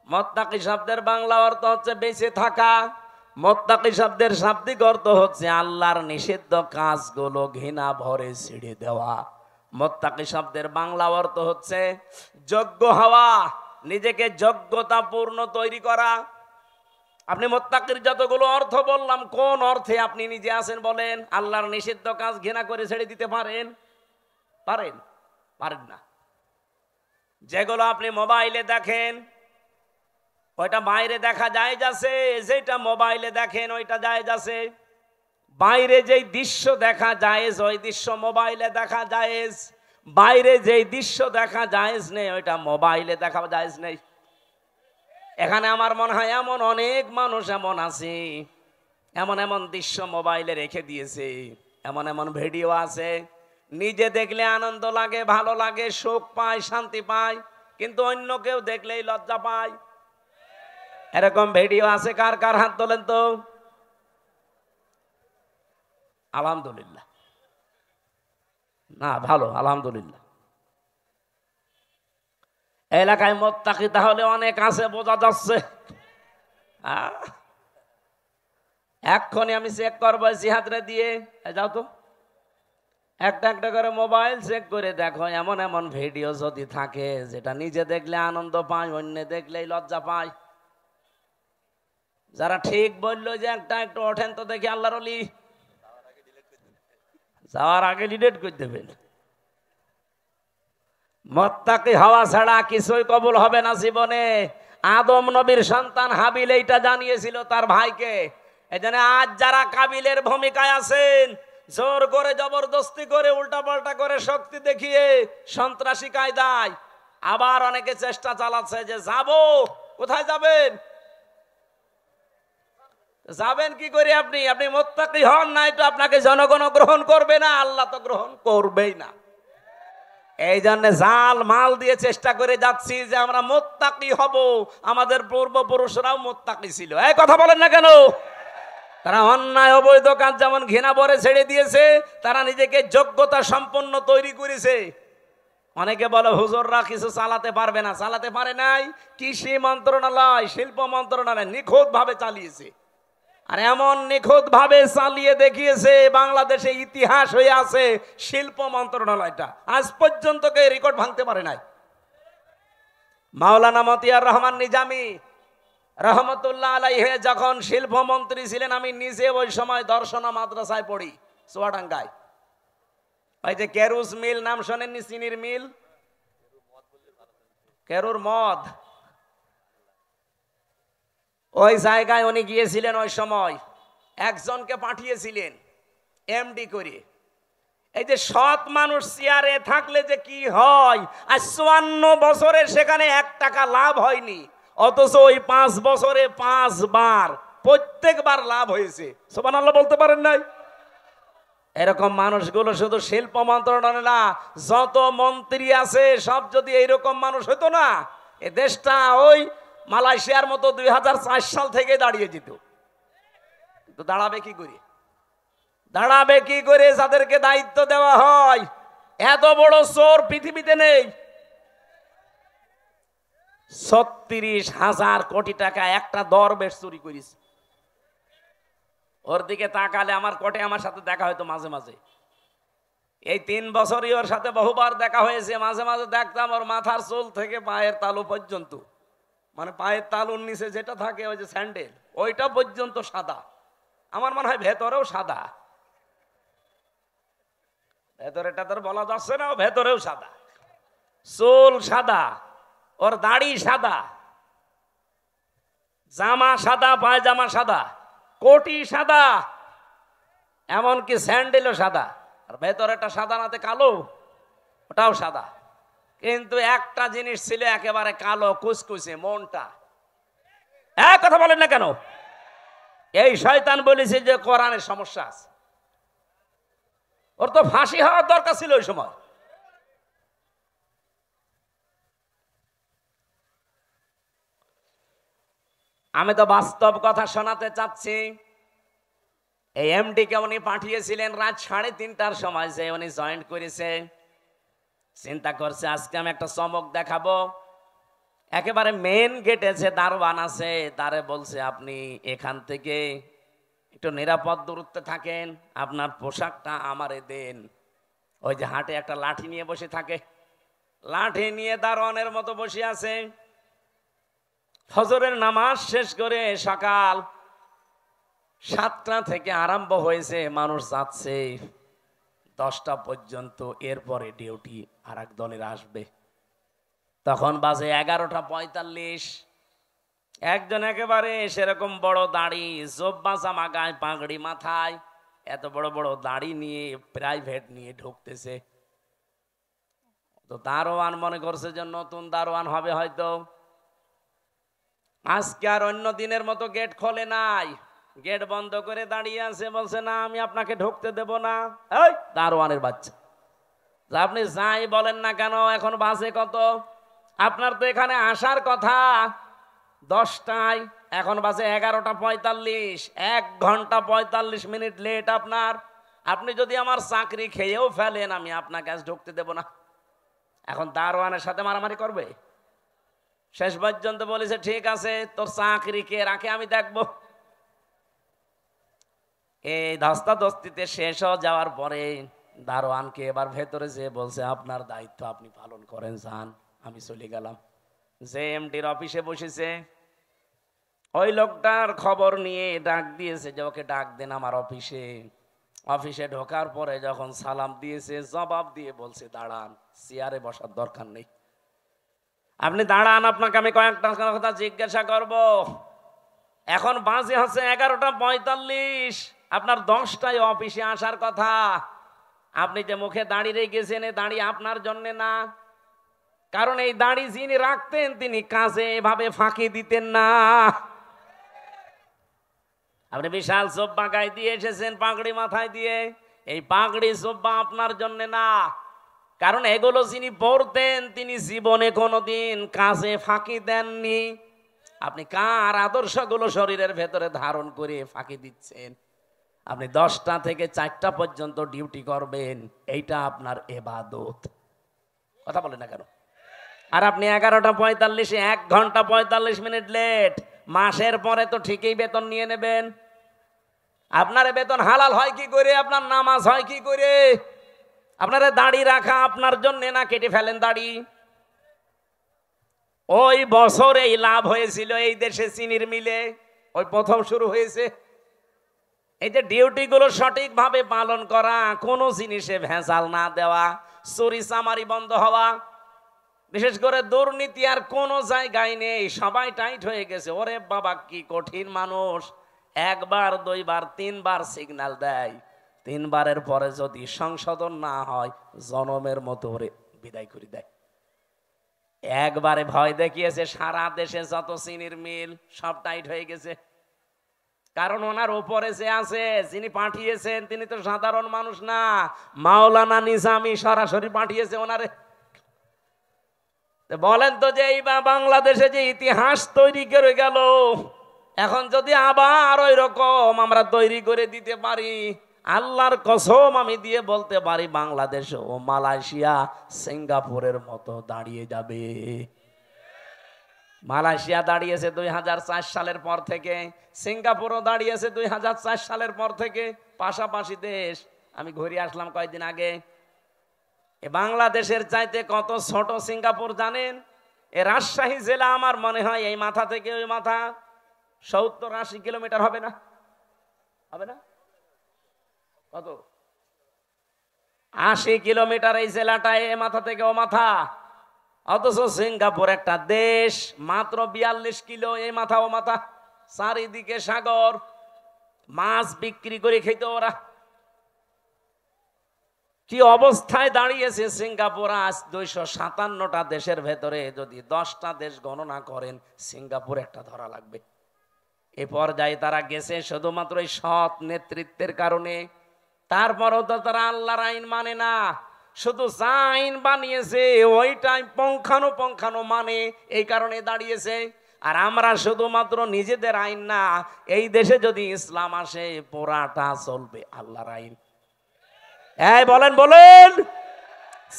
মুত্তাকি শব্দের বাংলা অর্থ হচ্ছে বেঁচে থাকা, মুত্তাকি শব্দের শাব্দিক অর্থ হচ্ছে আল্লাহর নিষিদ্ধ কাজগুলো ঘৃণা ভরে ছেড়ে দেওয়া। মুত্তাকি শব্দের বাংলা অর্থ হচ্ছে যোগ্য হওয়া, নিজেকে যোগ্যতাপূর্ণ তৈরি করা। আপনি মুত্তাকির যতগুলো অর্থ বললাম, কোন অর্থে আপনি নিজে আছেন বলেন? আল্লাহর নিষিদ্ধ কাজ ঘৃণা করে ছেড়ে দিতে পারেন? পারেন? পারেন না। যেগুলো আপনি মোবাইলে দেখেন ওইটা বাইরে দেখা যায় যাচ্ছে, যেটা মোবাইলে দেখেন ওইটা যায় যাচ্ছে। বাইরে যেই দৃশ্য দেখা যায় ওই দৃশ্য মোবাইলে দেখা যায়, বাইরে যেই দৃশ্য দেখা যায় নেই ওইটা মোবাইলে দেখা যায় নেই। এখানে আমার মনে হয় এমন অনেক মানুষ এমন আছে, এমন এমন দৃশ্য মোবাইলে রেখে দিয়েছে, এমন এমন ভিডিও আছে, নিজে দেখলে আনন্দ লাগে, ভালো লাগে, সুখ পায়, শান্তি পায়, কিন্তু অন্য কেউ দেখলেই লজ্জা পায়। এরকম ভিডিও আছে কার কার? হাত তোলেন তো। আলহামদুলিল্লাহ। না ভালো, আলহামদুলিল্লাহ। এলাকায় মুত্তাকি তাহলে অনেক আছে, বোঝা যাচ্ছে। এক্ষুনি আমি চেক করবো জিহাদরে দিয়ে। যাও তো, একটা একটা করে মোবাইল চেক করে দেখো, এমন এমন ভিডিও যদি থাকে যেটা নিজে দেখলে আনন্দ পায়, অন্য দেখলেই লজ্জা পায়। যারা ঠিক বললো যে একটা একটু ওঠেন তো দেখি আল্লাহর ওলি, যাওয়ার আগে ডিলিট করে দেবেন। মুত্তাকি হওয়া ছাড়া কিছুই কবুল হবে না জীবনে। আদম নবীর সন্তান হাবিল এইটা জানিয়েছিল তার ভাইকে। এজন্য আজ যারা কাবিলের ভূমিকায় আছেন, জোর করে জবরদস্তি করে উল্টাপাল্টা করে শক্তি দেখিয়ে সন্ত্রাসী কায়দায় আবার অনেকে চেষ্টা চালাচ্ছে যে যাব। কোথায় যাবেন? যাবেন কি করে? আপনি আপনি মুত্তাকি হন নাই তো আপনাকে জনগণ গ্রহণ করবে না, আল্লাহ তো গ্রহণ করবেই না। এই জন্য জাল মাল দিয়ে চেষ্টা করে যাচ্ছি যে আমরা মুত্তাকি হব। আমাদের পূর্বপুরুষরাও মুত্তাকি ছিল। এই কথা বলেন না কেন? তারা অন্যায় অবৈধ কাজ যেমন ঘৃণা ভরে ছেড়ে দিয়েছে, তারা নিজেকে যোগ্যতা সম্পন্ন তৈরি করেছে। অনেকে বলে হুজুররা কিছু চালাতে পারবে না, চালাতে পারে নাই। কৃষি মন্ত্রণালয়, শিল্প মন্ত্রণালয় নিখুঁত ভাবে চালিয়েছে, আর এমন নিখুঁত ভাবে চালিয়ে দেখিয়েছে বাংলাদেশে ইতিহাস হয়ে আছে শিল্প মন্ত্রণালয়টা। আজ পর্যন্ত কেউ রেকর্ড ভাঙতে পারে নাই। মাওলানা মতিয়ার রহমান নিজামী রহমতুল্লাহ আলাইহি যখন শিল্পমন্ত্রী ছিলেন, আমি নিজে ওই সময় দর্শনা মাদ্রাসায় পড়ি চুয়াডাঙ্গায়। ওই যে কেরুস মিল নাম শোনেননি? চিনির মিল, কেরুর মদ, ওই জায়গায় উনি গিয়েছিলেন। ওই সময় একজনকে পাঠিয়েছিলেন এমডি করে। এই যে সৎ মানুষ চেয়ারে থাকলে যে কি হয়, আর 54 বছরে সেখানে 1 টাকা লাভ হয়নি, অথচ ওই 5 বছরে 5 বার প্রত্যেকবার লাভ হয়েছে। সুবহানাল্লাহ বলতে পারেন নাই? এরকম মানুষগুলো শুধু শিল্প মন্ত্রণালয় না, যত মন্ত্রী আছে সব যদি এইরকম মানুষ হতো না, এ দেশটা ওই মালয়েশিয়ার মতো 2004 সাল থেকে দাঁড়িয়ে যেত। কিন্তু দাঁড়াবে কি করে? দাঁড়াবে কি করে? যাদেরকে দায়িত্ব দেওয়া হয়, এত বড় চোর পৃথিবীতে নেই। 36,000 কোটি টাকা একটা দরবেশ চুরি করেছে। ওর দিকে তাকালে আমার কোটে আমার সাথে দেখা হয়তো মাঝে মাঝে। এই 3 বছরই ওর সাথে বহুবার দেখা হয়েছে। মাঝে মাঝে দেখতাম ওর মাথার চুল থেকে পায়ের তালু পর্যন্ত, মানে পায়ের তালুর নিচে যেটা থাকে ওই যে স্যান্ডেল, ওইটা পর্যন্ত সাদা। আমার মনে হয় ভেতরেও সাদা। ভেতরেটা তোর বলা যাচ্ছে না, ভেতরেও সাদা, চুল সাদা, ওর দাড়ি সাদা। জামা সাদা, পায়জামা সাদা, কোটি সাদা, এমনকি স্যান্ডেলও সাদা, আর ভেতরেটা সাদা নাতে কালো, ওটাও সাদা। কিন্তু একটা জিনিস ছিল একেবারে কালো কুচকুচে, মনটা। এক কথা বলেন না কেন? এই শয়তান বলেছে যে কোরআনের সমস্যা আছে। ওর তো ফাঁসি হওয়ার দরকার ছিল ওই সময়। আমি তো বাস্তব কথা শোনাতে চাচ্ছি। এই এমডি কে উনি পাঠিয়েছিলেন রাত 3:30টার সময়, যে উনি জয়েন্ট করেছে। চিন্তা করছে আজকে আমি একটা চমক দেখাবো। একেবারে মেন গেটে যে দারোয়ান আছে তারে বলছে আপনি এখান থেকে একটু নিরাপদ দূরত্বে থাকেন, আপনার পোশাকটা আমারে দেন। ওই যে হাটে একটা লাঠি নিয়ে বসে থাকে, লাঠি নিয়ে দারোয়ানের মতো বসে আছে। ফজরের নামাজ শেষ করে সকাল 7টা থেকে আরম্ভ হয়েছে, মানুষ যাচ্ছে 10টা পর্যন্ত। এরপরে ডিউটি আর এক দলের আসবে। তখন বাজে 11:45। একজন একেবারে সেরকম বড় দাড়ি, জব্বা জামা গায়ে, পাগড়ি মাথায়, এত বড় বড় দাড়ি নিয়ে প্রাইভেট নিয়ে ঢুকতেছে। তো দারোয়ান মনে করছে যে নতুন দারোয়ান হবে হয়তো। আজকে আর অন্য দিনের মতো গেট খোলে নাই, গেট বন্ধ করে দাঁড়িয়ে আছে। বলছে না, আমি আপনাকে ঢুকতে দেব না। এই দারোয়ানের বাচ্চা, আপনি যাই বলেন না কেন, এখন বাজে কত? আপনার তো এখানে আসার কথা 10টায়, এখন বাজে 11:45, 1 ঘন্টা 45 মিনিট লেট আপনার। আপনি যদি আমার চাকরি খেয়েও ফেলেন, আমি আপনাকে আজ ঢুকতে দেব না। এখন দারোয়ানের সাথে মারামারি করবে। শেষ পর্যন্ত বলেছে ঠিক আছে, তোর চাকরি কে রাখে আমি দেখব। এই ধস্তাধস্তিতে শেষ হয়ে যাওয়ার পরে দারোয়ানকে এবার ভেতরে যে বলছে আপনার দায়িত্ব আপনি পালন করেন, যান। আমি চলে গেলাম। যে এমডির অফিসে বসেছে ওই লোকটার খবর নিয়ে ডাক দিয়েছে যে ওকে ডাক দেন আমার অফিসে। অফিসে ঢোকার পরে যখন সালাম দিয়েছে, জবাব দিয়ে বলছে দাঁড়ান, চেয়ারে বসার দরকার নেই, আপনি দাঁড়ান, আপনাকে আমি কয়েকটা কথা জিজ্ঞাসা করব। এখন বাজে হচ্ছে 11:45, আপনার 10টায় অফিসে আসার কথা। আপনি যে মুখে দাঁড়িয়ে রেখেছেন, এই দাঁড়িয়ে আপনার জন্য না, কারণ এই দাড়ি যিনি রাখতেন তিনি কাজে এভাবে ফাঁকি দিতেন না। আপনি বিশাল জব্বা গায়ে দিয়ে এসেছেন, পাগড়ি মাথায় দিয়ে, এই পাগড়ি জব্বা আপনার জন্য না, কারণ এগুলো যিনি পড়তেন তিনি জীবনে কোনোদিন কাজে ফাঁকি দেননি। আপনি কার আদর্শগুলো শরীরের ভেতরে ধারণ করে ফাঁকি দিচ্ছেন? আপনি 10টা থেকে 4টা পর্যন্ত ডিউটি করবেন, এইটা আপনার ইবাদত। কথা বলেন না কেন? আর আপনি 11:45, 1 ঘন্টা 45 মিনিট লেট। মাসের পরে তো ঠিকই বেতন নিয়ে নেবেন। আপনার বেতন হালাল হয় কি করে? আপনার নামাজ হয় কি করে? আপনার দাড়ি রাখা আপনার জন্য না, কেটে ফেলেন দাড়ি। ওই বছর এই লাভ হয়েছিল এই দেশে চিনির মিলে, ওই প্রথম শুরু হয়েছে। এই যে ডিউটি গুলো সঠিকভাবে পালন করা, কোনো জিনিসে ভেজাল না দেওয়া, চুরি চামারি বন্ধ হওয়া, বিশেষ করে দুর্নীতি আর কোনো জায়গায় নেই, সবাই টাইট হয়ে গেছে। ওরে বাবা কি কঠিন মানুষ! 1 বার 2 বার 3 বার সিগন্যাল দেয়, 3 বারের পরে যদি সংশোধন না হয় জনমের মতো ওরে বিদায় করে দেয়। একবারে ভয় দেখিয়েছে, সারা দেশে যত চিনির মিল সব টাইট হয়ে গেছে। কারণ ওনার উপরে যে আছে, যিনি পাঠিয়েছেন তিনি তো সাধারণ মানুষ না, মাওলানা নিজামী সরাসরি পাঠিয়েছে ওনারে। বলেন তো যে এই বাংলাদেশে যে ইতিহাস তৈরি করে গেল, এখন যদি আবার ওই রকম আমরা তৈরি করে দিতে পারি, আল্লাহর কসম আমি দিয়ে বলতে পারি বাংলাদেশ ও মালয়েশিয়া সিঙ্গাপুরের মতো দাঁড়িয়ে যাবে। মালয়েশিয়া দাঁড়িয়েছে 2004 সালের পর থেকে, সিঙ্গাপুরও দাঁড়িয়েছে 2004 সালের পর থেকে, পাশাপাশি দেশ। আমি ঘুরে আসলাম কয়েকদিন আগে। এ বাংলাদেশের চাইতে কত ছোট সিঙ্গাপুর জানেন? এ রাজশাহী জেলা আমার মনে হয় এই মাথা থেকে ওই মাথা 70-80 কিলোমিটার হবে না? হবে না? কত? 80 কিলোমিটার এই জেলাটায়, এ মাথা থেকে ও মাথা। অথচ সিঙ্গাপুর একটা দেশ, মাত্র 42 কিলো এই মাথা ও মাথা। চারিদিকে সাগর, মাছ বিক্রি করে খেত ওরা। কি অবস্থায় দাঁড়িয়েছে সিঙ্গাপুর আজ। 257টা দেশের ভেতরে যদি 10টা দেশ গণনা করেন, সিঙ্গাপুর একটা ধরা লাগবে। এ পর্যায়ে তারা গেছে শুধুমাত্র এই সৎ নেতৃত্বের কারণে। তারপরও তো তারা আল্লাহর আইন মানে না, শুধু যা আইন বানিয়েছে ওইটাই পঙ্খানো মানে, এই কারণে দাঁড়িয়েছে। আর আমরা শুধুমাত্র নিজেদের আইন না, এই দেশে যদি ইসলাম আসে পুরাটা চলবে আল্লাহর আইন। এই বলেন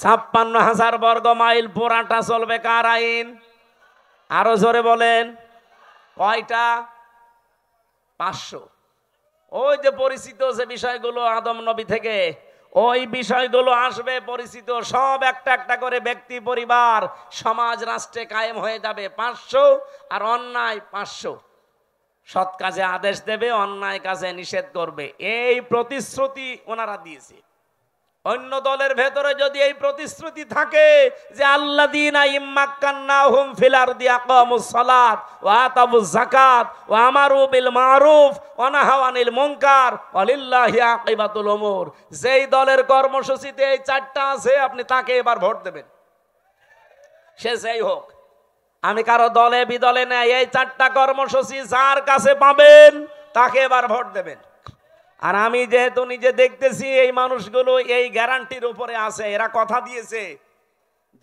56,000 বর্গ মাইল পুরাটা চলবে কার আইন? আরো জোরে বলেন, কয়টা? 500। ওই যে পরিচিত যে বিষয়গুলো আদম নবী থেকে, ওই বিষয়গুলো আসবে পরিচিত সব, একটা একটা করে ব্যক্তি, পরিবার, সমাজ, রাষ্ট্রে কায়েম হয়ে যাবে 500। আর অন্যায় 500। সৎ কাজে আদেশ দেবে, অন্যায় কাজে নিষেধ করবে, এই প্রতিশ্রুতি ওনারা দিয়েছে। অন্য দলের ভেতরে যদি এই প্রতিশ্রুতি থাকে যে আল্লাযীনা ইম্মাক্কান্নাহুম ফিল আরদি আকামুস সালাত ওয়া আতাবুজ যাকাত ওয়া আমারু বিল মারুফ ওয়া নাহাউ আনিল মুনকার ওয়ালিল্লাহি আকিবাতুল উমুর, যেই দলের কর্মসূচিতে এই 4টা আছে আপনি তাকে এবার ভোট দেবেন, সে যেই হোক। আমি কারো দলে বিদলে নাই, এই 4টা কর্মসূচি যার কাছে পাবেন তাকে এবার ভোট দেবেন। আর আমি যেহেতু নিজে দেখতেছি এই মানুষগুলো এই গ্যারান্টির উপরে আছে, এরা কথা দিয়েছে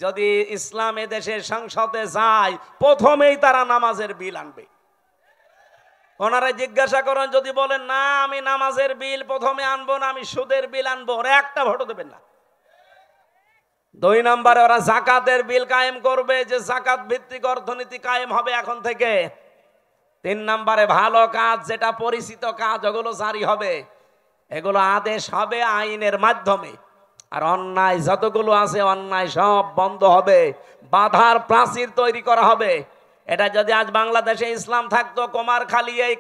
যদি ইসলাম দেশে সংসদে যায় প্রথমেই তারা নামাজের বিল আনবে। ওনারা জিজ্ঞাসা করেন, যদি বলেন না আমি নামাজের বিল প্রথমে আনবো না, আমি সুদের বিল আনবো, ওরা একটা ভোটও দেবেন না। 2 নম্বরে ওরা যাকাতের বিল কায়েম করবে, যে যাকাত ভিত্তিক অর্থনীতি কায়েম হবে এখন থেকে। 3 নম্বরে ভালো কাজ, যেটা পরিচিত কাজ, ওগুলো জারি হবে, এগুলো আদেশ হবে আইনের মাধ্যমে। আর অন্যায় যতগুলো আছে অন্যায় সব বন্ধ হবে, বাধার প্রাচীর তৈরি করা হবে। এটা যদি আজ বাংলাদেশে ইসলাম থাকতো, কুমারখালী এই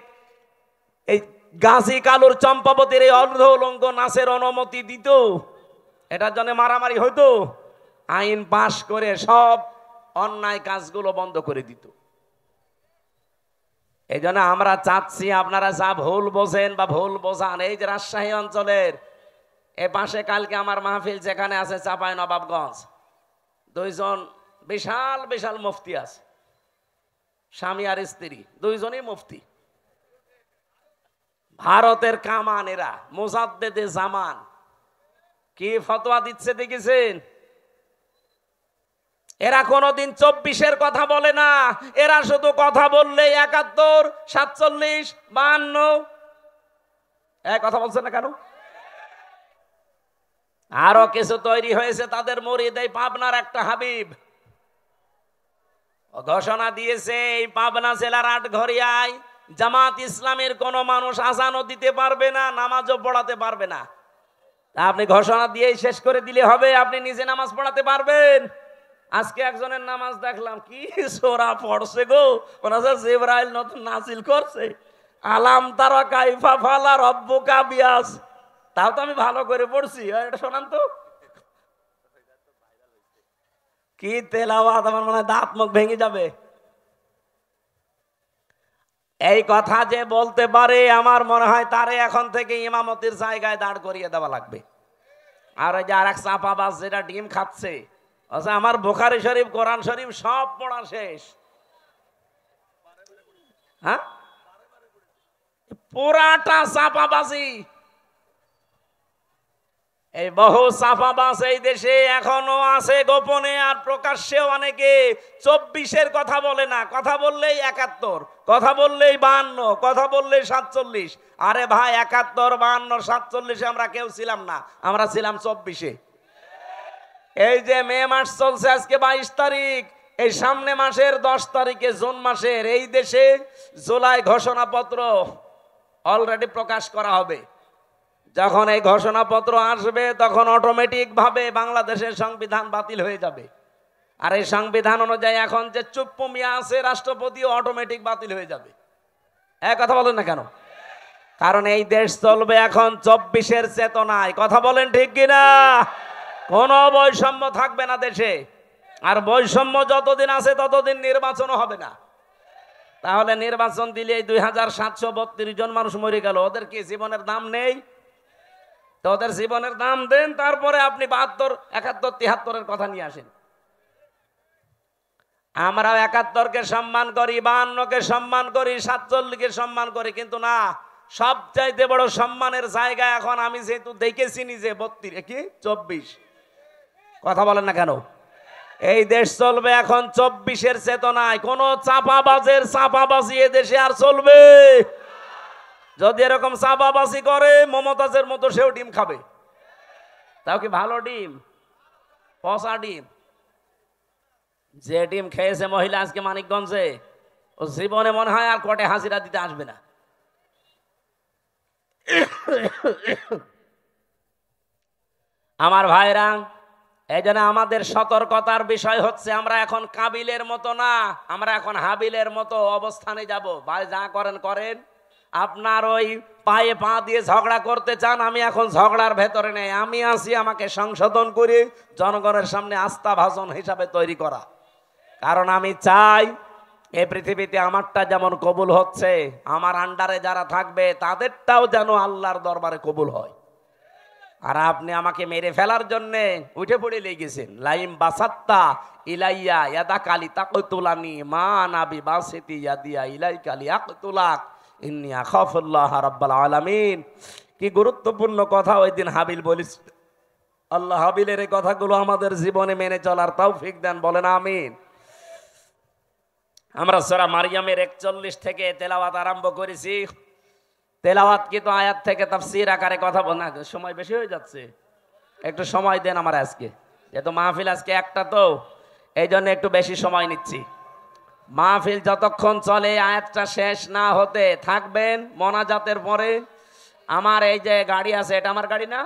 গাজী কালুর চম্পাবতীর এই অর্ধ উলঙ্গ নাচের অনুমতি দিত, এটার জন্য মারামারি হইতো, আইন পাশ করে সব অন্যায় কাজগুলো বন্ধ করে দিত। এই জন্য আমরা চাচ্ছি আপনারা যা ভুল বোঝেন বা ভুল বোঝান, এই যে রাজশাহী অঞ্চলের এ পাশে কালকে আমার মাহফিল যেখানে আছে চাঁপাইনবাবগঞ্জ, 2 জন বিশাল বিশাল মুফতি আছে, স্বামী আর স্ত্রী 2 জনই মুফতি, ভারতের কামান, এরা মুজাদ্দেদে জামান। কি ফতোয়া দিচ্ছে দেখেছেন? এরা কোনোদিন 24-এর কথা বলে না, এরা শুধু কথা বললে 71, 47, 52 কথা বলছে না কেন? আরো কিছু তৈরি হয়েছে তাদের মুরিদ, এই পাবনার একটা হাবিব ঘোষণা দিয়েছে এই পাবনা জেলার আটঘরিয়ায় জামাত ইসলামের কোন মানুষ আজানও দিতে পারবে না, নামাজও পড়াতে পারবে না। আপনি ঘোষণা দিয়েই শেষ করে দিলে হবে? আপনি নিজে নামাজ পড়াতে পারবেন? আজকে একজনের নামাজ দেখলাম, কি সোরা পড়ছে গো, জিবরাইল নতুন নাজিল করছে, আলাম তারা কাইফা ফালা রব্বুকা বিয়াস। তাও তো আমি ভালো করে পড়ছি, এটা শোনান তো। কি তেলাওয়াত, আমার মনে হয় দাঁত মুখ ভেঙে যাবে। এই কথা যে বলতে পারে আমার মনে হয় তারে এখন থেকে ইমামতির জায়গায় দাঁড় করিয়ে দেওয়া লাগবে। আর ওই যে আর এক চাপাবাজ যেটা ডিম খাচ্ছে, আচ্ছা আমার বুখারী শরীফ, কোরআন শরীফ সব পড়া শেষ, হ্যাঁ পুরাটা চাপাবাজি। এই বহু চাপাবাজ এই দেশে এখনো আছে গোপনে, আর প্রকাশ্যেও অনেকে 24-এর কথা বলে না, কথা বললেই 71, কথা বললেই 52, কথা বললেই 47। আরে ভাই 71, 52, 47 আমরা কেউ ছিলাম না, আমরা ছিলাম 24-এ। এই যে মে মাস চলছে, আজকে 22 তারিখ, এই সামনে মাসের 10 তারিখে জুন মাসের এই দেশে জুলাই ঘোষণাপত্র অলরেডি প্রকাশ করা হবে। যখন এই ঘোষণাপত্র আসবে তখন অটোমেটিক ভাবে বাংলাদেশের সংবিধান বাতিল হয়ে যাবে। আর এই সংবিধান অনুযায়ী এখন যে চুপ্প মিয়া আছে রাষ্ট্রপতিও অটোমেটিক বাতিল হয়ে যাবে। এক কথা বলেন না কেন? কারণ এই দেশ চলবে এখন 24-এর চেতনায়। কথা বলেন ঠিক কিনা? কোনো বৈষম্য থাকবে না দেশে, আর বৈষম্য যতদিন আছে ততদিন নির্বাচনও হবে না। তাহলে নির্বাচন দিলে 2732 জন মানুষ মরে গেল, ওদের কি জীবনের দাম নেই? তো ওদের জীবনের দাম দেন, তারপরে আপনি 72, 71, 73-এর কথা নিয়ে আসেন। আমরা 71-কে সম্মান করি, 52-কে সম্মান করি, 47-কে সম্মান করি, কিন্তু না, সবচাইতে বড় সম্মানের জায়গা এখন আমি যেহেতু দেখেছি নিজে 24 কথা বলেন না কেন, এই দেশ চলবে এখন 24-এর চেতনায়। কোন চাপাবাজের চাপাবাজি এ দেশে আর চলবে? যদি এরকম চাপাবাজি করে মমতাজের মতো সেও ডিম খাবে। তাও কি ভালো ডিম? পচা ডিম। যে ডিম খেয়েছে মহিলা আজকে মানিকগঞ্জে, ও জীবনে মনে হয় আর কোর্টে হাজিরা দিতে আসবে না। আমার ভাইরা, এই জন্য আমাদের সতর্কতার বিষয় হচ্ছে আমরা এখন কাবিলের মতো না, আমরা এখন হাবিলের মতো অবস্থানে যাব। ভাই যা করেন করেন, আপনার ওই পায়ে পা দিয়ে ঝগড়া করতে চান, আমি এখন ঝগড়ার ভেতরে নেই, আমি আছি আমাকে সংশোধন করে জনগণের সামনে আস্থা ভাজন হিসাবে তৈরি করা। কারণ আমি চাই এই পৃথিবীতে আমারটা যেমন কবুল হচ্ছে, আমার আন্ডারে যারা থাকবে তাদেরটাও যেন আল্লাহর দরবারে কবুল হয়। আর আপনি আমাকে মেরে ফেলার জন্য উঠে পড়ে লেগেছেন। লাইম বাসাত্তা ইলাইয়া ইয়াদা কালি তাকতুলানি মা নাবি বাসিতি ইয়াদিয়া ইলাই কালি আকতুলাক ইন্নী আখাফুল্লাহ রাব্বাল আলামিন। কি গুরুত্বপূর্ণ কথা ওই দিন হাবিল বলিস। আল্লাহ হাবিলের এই কথাগুলো আমাদের জীবনে মেনে চলার তৌফিক দেন, বলেন আমিন। আমরা সূরা মারইয়ামের 41 থেকে তেলাওয়াত আরম্ভ করেছি। তেলাওয়াত কি তো আয়াত থেকে তাফসীর আকারে কথা বল না, সময় বেশি হয়ে যাচ্ছে, একটু সময় দেন আমার আজকে, যেহেতু মাহফিল আজকে একটা, তো এই জন্য একটু বেশি সময় নিচ্ছি। মাহফিল যতক্ষণ চলে আয়াতটা শেষ না হতে থাকবেন। মোনাজাতের পরে আমার এই যে গাড়ি আছে, এটা আমার গাড়ি না,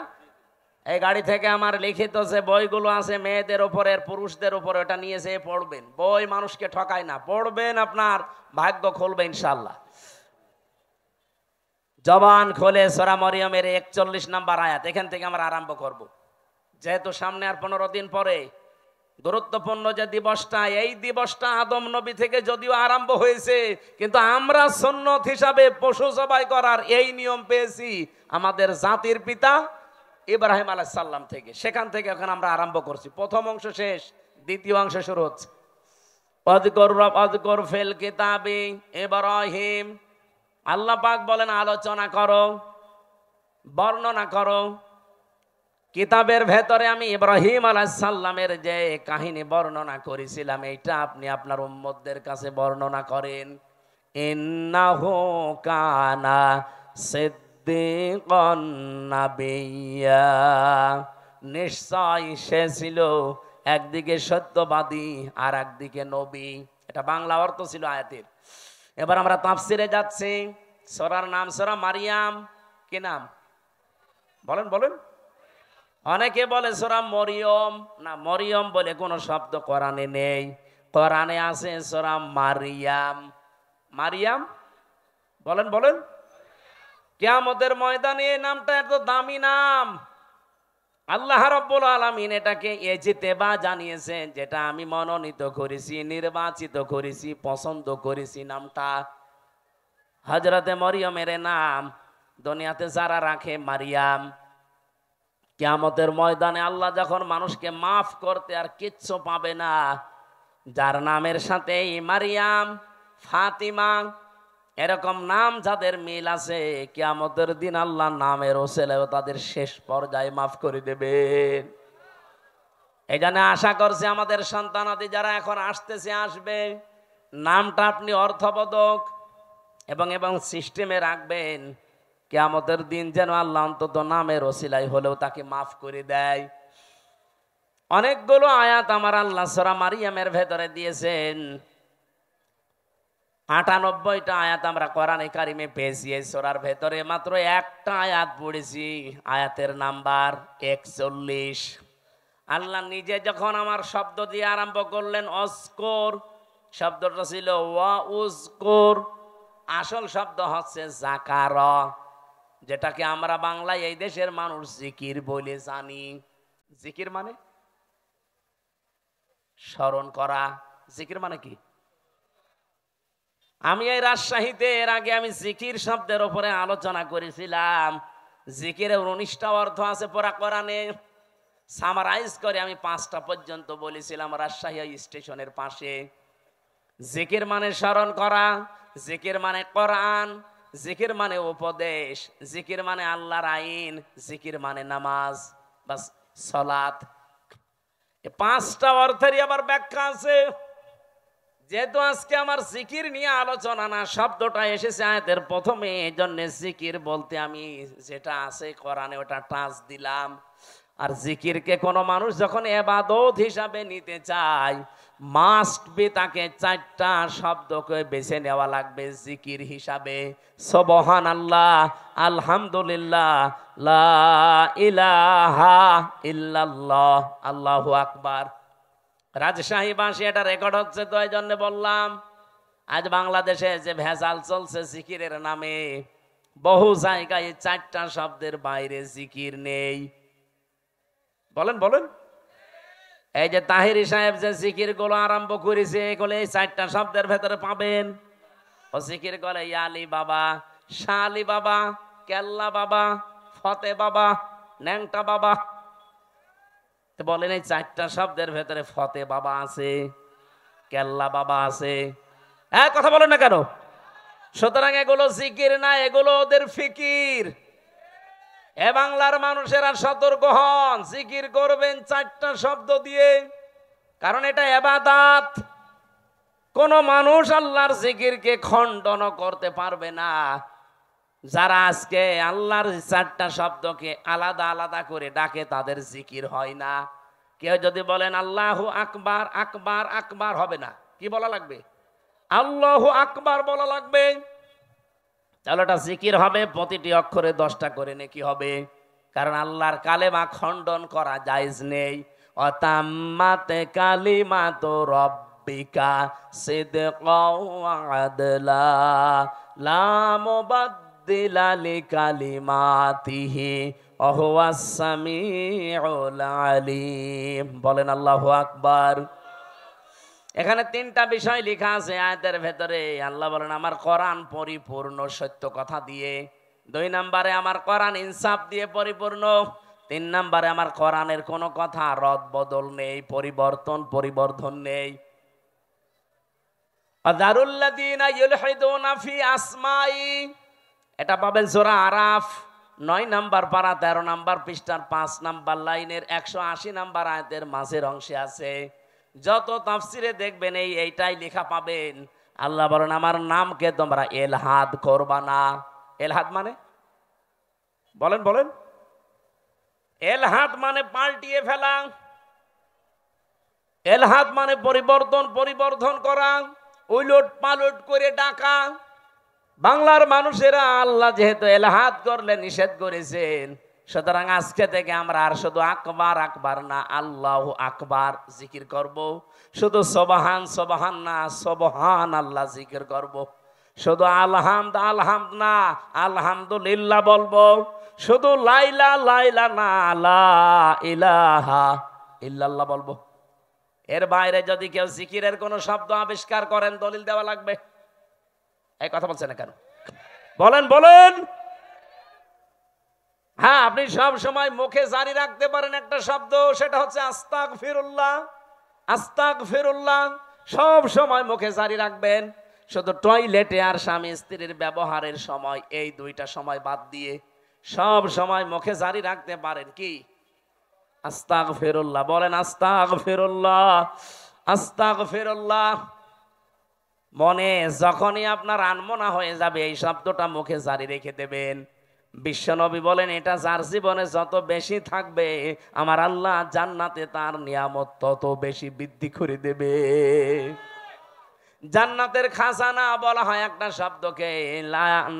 এই গাড়ি থেকে আমার লিখিত যে বইগুলো আছে মেয়েদের উপরের পুরুষদের উপরে, ওটা নিয়ে যেয়ে পড়বেন। বই মানুষকে ঠকায় না, পড়বেন, আপনার ভাগ্য খুলবে ইনশাল্লাহ। জবান খোলে সূরা মরিয়মের 41 নম্বর আয়াত, এখান থেকে আমরা আরম্ভ করব। যেহেতু সামনে আর 15 দিন পরে গুরুত্বপূর্ণ যে দিবসটা, এই দিবসটা আদম নবী থেকে যদিও আরম্ভ হয়েছে, কিন্তু আমরা সুন্নত হিসাবে পশু জবাই করার এই নিয়ম পেয়েছি আমাদের জাতির পিতা ইব্রাহিম আলাইহিস সালাম থেকে। সেখান থেকে এখন আমরা আরম্ভ করছি। প্রথম অংশ শেষ, দ্বিতীয় অংশ শুরু হচ্ছে। ওয়াযকুর ফিল কিতাবি ইব্রাহিম, আল্লাহ পাক বলেন আলোচনা করো, বর্ণনা করো। কিতাবের ভেতরে আমি ইব্রাহিম আলাইহিস সালামের যে কাহিনী বর্ণনা করেছিলাম, এইটা আপনি আপনার উম্মতদের কাছে বর্ণনা করেন। ইন্নাহু কানা সিদ্দিকান নাবিয়্যা, নিশ্চয় সে ছিল একদিকে সত্যবাদী আর একদিকে নবী। এটা বাংলা অর্থ ছিল আয়াতের। এবার আমরা তাফসিরে যাচ্ছি। সূরার নাম সূরা মারইয়াম। কি নাম বলেন বলেন? অনেকে বলে সূরা মরিয়ম, না, মরিয়ম বলে কোনো শব্দ কোরআনে নেই। কোরআনে আছে সূরা মারইয়াম। মারইয়াম বলেন বলেন। কিয়ামতের ময়দানে এই নামটা এত দামি নাম। আল্লাহ রাব্বুল আলামিন এটাকে ইজতিবা জানিয়েছেন, যেটা আমি মনোনীত করেছি, নির্বাচিত করেছি, পছন্দ করেছি। নামটা হযরতে মরিয়মের নাম দুনিয়াতে যারা রাখে মারিয়াম, কিয়ামতের ময়দানে আল্লাহ যখন মানুষকে মাফ করতে আর কিচ্ছু পাবে না, যার নামের সাথে মারিয়াম, ফাতিমা এরকম নাম যাদের মিল আছে, কিয়ামতের দিন আল্লাহ নামের ওসিলায় তাদের শেষ পর্যায়ে মাফ করে দেবেন। এই জন্য আশা করছি আমাদের সন্তানাদি যারা এখন আসতেছে, আসবে, নামটা আপনি অর্থবোধক এবং সিস্টেমে রাখবেন। কিয়ামতের দিন যেন আল্লাহ অন্তত নামের ওসিলায় হলেও তাকে মাফ করে দেয়। অনেকগুলো আয়াত আমার আল্লাহ সূরা মারইয়ামের ভেতরে দিয়েছেন। 98টা আয়াত আমরা কোরআনে কারিমে পেয়েছি। এই সূরার ভেতরে মাত্র একটা আয়াত পড়েছি, আয়াতের নাম্বার 41। আল্লাহ নিজে যখন আমার শব্দ দিয়ে আরম্ভ করলেন অস্কর, শব্দটা ছিল ওয়া উজকুর, আসল শব্দ হচ্ছে যাকার, যেটাকে আমরা বাংলায় এই দেশের মানুষ জিকির বলে জানি। জিকির মানে স্মরণ করা। জিকির মানে কি? আমি এই রাজশাহীতে এর আগে আমি জিকির শব্দের উপরে আলোচনা করেছিলাম। জিকিরের 19টা অর্থ আছে পুরা কোরআনে। সামারাইজ করে আমি 5টা পর্যন্ত বলেছিলাম রাজশাহী স্টেশনের পাশে। জিকির মানে স্মরণ করা, জিকির মানে কোরআন, জিকির মানে উপদেশ, জিকির মানে আল্লাহর আইন, জিকির মানে নামাজ বাস সালাত। এই 5টা অর্থেরই আবার ব্যাখ্যা আছে। যেহেতু আজকে আমার জিকির নিয়ে আলোচনা না, শব্দটা এসেছে আয়াতের প্রথমে, এই জন্য জিকির বলতে আমি যেটা আছে কোরআনে ওটা টাচ দিলাম। আর জিকিরকে কোনো মানুষ যখন ইবাদত হিসাবে নিতে চায়, মাস্ট বি তাকে 4টা শব্দকে বেছে নেওয়া লাগবে জিকির হিসাবে। সুবহানাল্লাহ, আলহামদুলিল্লাহ, লা ইলাহা ইল্লাল্লাহ, আল্লাহু আকবার। রাজশাহী ভাষী এটা রেকর্ড হচ্ছে, তো এই জন্য বললাম। আজ বাংলাদেশে যে ভেজাল চলছে জিকিরের নামে, বহু জায়গায় 4টা শব্দের বাইরে জিকির নেই। বলেন বলেন, এই যে তাহিরি সাহেব যে জিকির গুলো আরম্ভ করেছে, এগুলো এই 4টা শব্দের ভেতরে পাবেন। ও জিকির করে ইয়ালি বাবা, শালি বাবা, কেল্লা বাবা, ফতে বাবা, ন্যাংটা বাবা। বলেন এই 4টা শব্দের ভেতরে ফতে বাবা আছে, কেল্লা বাবা আছে। হ্যাঁ, কথা বলেন না কেন? সুতরাং এগুলো জিকির না, এগুলো ওদের ফিকির। এ বাংলার মানুষেরা সতর্ক হন, জিকির করবেন 4টা শব্দ দিয়ে, কারণ এটা ইবাদত। কোন মানুষ আল্লাহর জিকিরকে খণ্ডন করতে পারবে না। যারা আজকে আল্লাহর 4টা শব্দকে আলাদা আলাদা করে ডাকে, তাদের জিকির হয় না। কেউ যদি বলেন আল্লাহু আকবার, আকবার আকবার হবে না, কি বলা লাগবে? আল্লাহু আকবার বলা লাগবে। তাহলে এটা জিকির হবে, প্রতিটি অক্ষরে 10টা করে নেকি হবে। কারণ আল্লাহর কালেমা খণ্ডন করা জায়েজ নেই। অতাম্মাত কালিমাতু রাব্বিকা সিদকাও ওয়া আদলা লা মুবাদদিলা লিকালিমাতিহি ওয়া হুয়াস সামিউল আলিম। বলেন আল্লাহু আকবার। এখানে 3টা বিষয় লেখা আছে আয়াতের ভেতরে। আল্লাহ বলেন আমার কোরআন পরিপূর্ণ সত্য কথা দিয়ে। 2 নম্বরে আমার কোরআন ইনসাফ দিয়ে পরিপূর্ণ। 3 নম্বরে আমার কোরআনের কোনো কথা রদ বদল নেই, পরিবর্ধন নেই। আযারুল্লাযীনা ইউলহিদুনা ফি আসমাই, এটা পাবেন সূরা আরাফ 9 নম্বর পারা 13 নম্বর পৃষ্ঠার 5 নম্বর লাইনের 180 নম্বর আয়াতের মাঝের অংশে আছে। যত তাফসিরে দেখবেন এইটাই লেখা পাবেন। আল্লাহ বলেন আমার নামকে তোমরা এলহাদ করবা না। এলহাদ মানে বলেন বলেন, এলহাদ মানে পাল্টিয়ে ফেলা, এলহাদ মানে পরিবর্ধন করা, উলট পালট করে ডাকা। বাংলার মানুষেরা আল্লাহ যেহেতু এলহাদ করলে নিষেধ করেছেন, সুতরাং আজকে থেকে আমরা আর শুধু আকবার আকবার না, আল্লাহু আকবার জিকির করব। শুধু সুবহান সুবহান না, সুবহান আল্লাহ জিকির করব। শুধু আলহামদ আলহামদ না, আলহামদুলিল্লাহ বলবো। শুধু লাইলা লাইলা না, লা ইলাহা ইল্লাল্লাহ বলবো। এর বাইরে যদি কেউ জিকিরের কোন শব্দ আবিষ্কার করেন, দলিল দেওয়া লাগবে। এই কথা বলছেন না কেন? বলেন বলেন। হ্যাঁ, আপনি সব সময় মুখে জারি রাখতে পারেন একটা শব্দ, সেটা হচ্ছে আস্তাগফিরুল্লাহ। আস্তাগফিরুল্লাহ সব সময় মুখে জারি রাখবেন। শুধু টয়লেটে আর স্বামী স্ত্রীর ব্যবহারের সময়, এই 2টা সময় বাদ দিয়ে সব সময় মুখে জারি রাখতে পারেন কি? আস্তাগফিরুল্লাহ। বলেন আস্তাগফিরুল্লাহ, আস্তাগফিরুল্লাহ। মনে যখনই আপনার আনমনা হয়ে যাবে, এই শব্দটা মুখে জারি রেখে দেবেন। বিশ্বনবী বলেন এটা যার জীবনে যত বেশি থাকবে, আমার আল্লাহ জান্নাতে তার নিয়ামত তত বেশি বৃদ্ধি করে দেবে। জান্নাতের খাজানা বলা হয় একটা শব্দকে,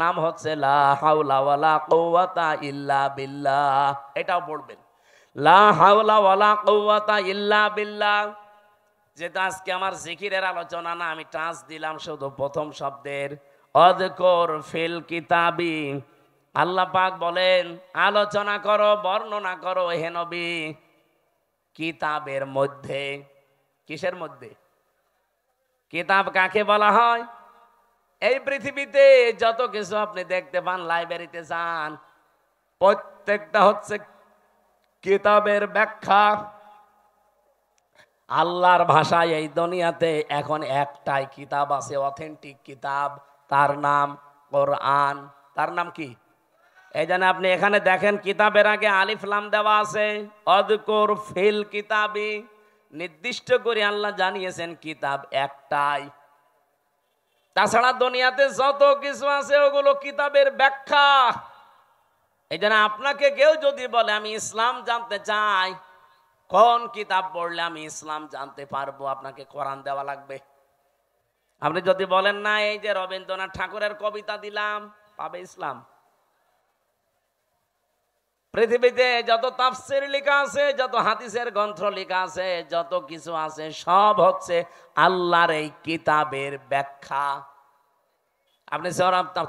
নাম হচ্ছে লা হাওলা ওয়ালা কুওয়াতা ইল্লা বিল্লাহ। এটাও পড়বেন, লা হাওলা ওয়ালা কুওয়াতা ইল্লা বিল্লাহ। যেটা আজকে আমার জিকিরের আলোচনা না, আমি টাচ দিলাম শুধু প্রথম শব্দের। অযকুর ফিল কিতাবি, আল্লাহ পাক বলেন আলোচনা করো, বর্ণনা করো হে নবী, কিতাবের মধ্যে। কিসের মধ্যে? কিতাব কাকে বলা হয়? এই পৃথিবীতে যত কিছু আপনি দেখতে পান, লাইব্রেরিতে যান, প্রত্যেকটা হচ্ছে কিতাবের ব্যাখ্যা। আল্লাহর ভাষায় এই দুনিয়াতে এখন একটাই কিতাব আছে, অথেন্টিক কিতাব, তার নাম কোরআন। তার নাম কি? এই জন্য আপনি এখানে দেখেন কিতাবের আগে আলিফ লাম দেওয়া আছে, অযকুর ফিল কিতাবি, নির্দিষ্ট করে আল্লাহ জানিয়েছেন কিতাব একটাই। তাছাড়া দুনিয়াতে যত কিছু আছে ওগুলো কিতাবের ব্যাখ্যা। এই জন্য আপনাকে কেউ যদি বলে আমি ইসলাম জানতে চাই, কোন কিতাব পড়লে আমি ইসলাম জানতে পারবো, আপনাকে কোরআন দেওয়া লাগবে। আপনি যদি বলেন না এই যে রবীন্দ্রনাথ ঠাকুরের কবিতা দিলাম, পাবে ইসলাম? পৃথিবীতে যত তাফসীর লেখা আছে, যত হাদিসের গ্রন্থ লেখা আছে, যত কিছু আছে, সব হচ্ছে আল্লাহর এই কিতাবের ব্যাখ্যা। আপনি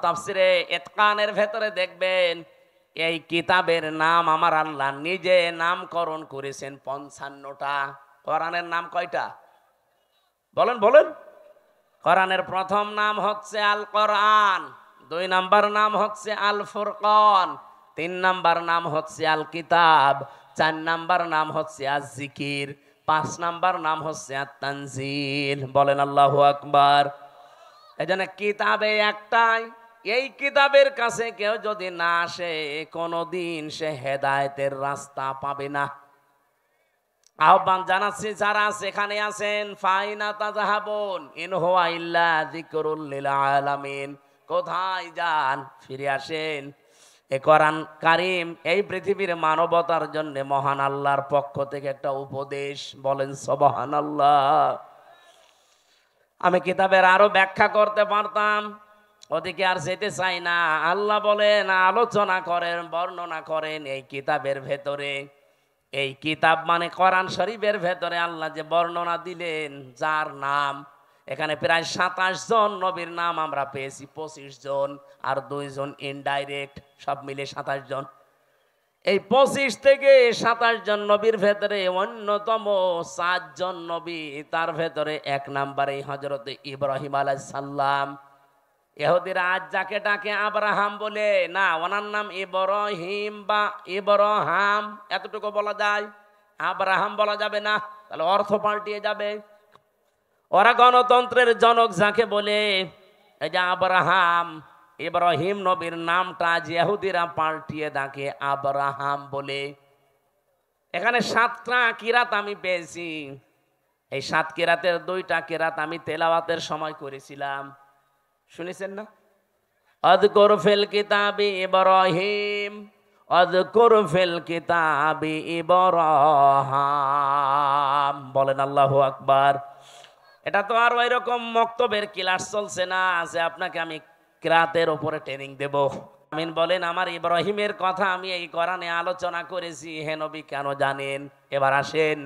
তাফসীরে ইতকানের ভেতরে দেখবেন এই কিতাবের নাম আমার আল্লাহ নিজে নামকরণ করেছেন 55টা। কোরআনের নাম কয়টা? বলেন বলেন। কোরআনের প্রথম নাম হচ্ছে আল কোরআন, 2 নাম্বার নাম হচ্ছে আল ফুরকান, 3 নাম্বার নাম হচ্ছে আল কিতাব, 4 নাম্বার নাম হচ্ছে আজ জিকির, 5 নাম্বার নাম হচ্ছে আত তানজিল। বলেন আল্লাহু আকবার। এজন্য কিতাবে একটাই। এই কিতাবের কাছে কেউ যদি না আসে, কোনোদিন সে হেদায়েতের রাস্তা পাবে না। আহ্বান জানাচ্ছি যারা সেখানে আছেন, ফাইনা তাযাহাবুন ইন হুয়া ইল্লা যিকরুল লিল আলামিন। কোথায় যান? ফিরে আসেন। এই কোরআন কারীম এই পৃথিবীর মানবতার জন্য মহান আল্লাহর পক্ষ থেকে একটা উপদেশ। বলেন সুবহানাল্লাহ। আমি কিতাবের আরো ব্যাখ্যা করতে পারতাম, ওদিকে আর যেতে চাই না। আল্লাহ বলেন, আলোচনা করেন, বর্ণনা করেন এই কিতাবের ভেতরে। এই কিতাব মানে কোরআন শরীফের ভেতরে আল্লাহ যে বর্ণনা দিলেন, যার নাম এখানে প্রায় 27 জন নবীর নাম আমরা পেয়েছি, 25 জন আর 2 জন ইনডাইরেক্ট, সব মিলে 27 জন। এই 25 থেকে 27 জন নবীর ভেতরে অন্যতম 4 জন নবী, তার ভেতরে 1 নম্বরে হযরত ইব্রাহিম আলাইহিস সালাম। ইহুদিরা আজ যাকে ডাকে আব্রাহাম বলে, না, ওনার নাম ইব্রাহিম বা ইব্রাহাম, এতটুকু বলা যায়, আব্রাহাম বলা যাবে না, তাহলে অর্থ পাল্টিয়ে যাবে। ওরা গণতন্ত্রের জনক যাকে বলে, এই যে আব্রাহাম, ইব্রাহিম নবীর নামটা আজ ইহুদিরা পাল্টিয়ে ডাকে আব্রাহাম বলে। এখানে 7টা কিরাত আমি পেয়েছি। এই 7 কিরাতের 2টা কিরাত আমি তেলাওয়াতের সময় করেছিলাম, শুনেছেন না? আযকুর ফিল কিতাবি ইব্রাহিম, আযকুর ফিল কিতাবি ইব্রাহিম। বলেন আল্লাহু আকবার। এটা তো আর ওই রকম মক্তবের ক্লাস চলছে না যে আপনাকে আমি কিরাতের উপরে ট্রেনিং দেব। আমিন বলেন। আমার ইব্রাহিমের কথা আমি এই কোরআনে আলোচনা করেছি। হে নবী, কেন জানেন? এবার আসেন।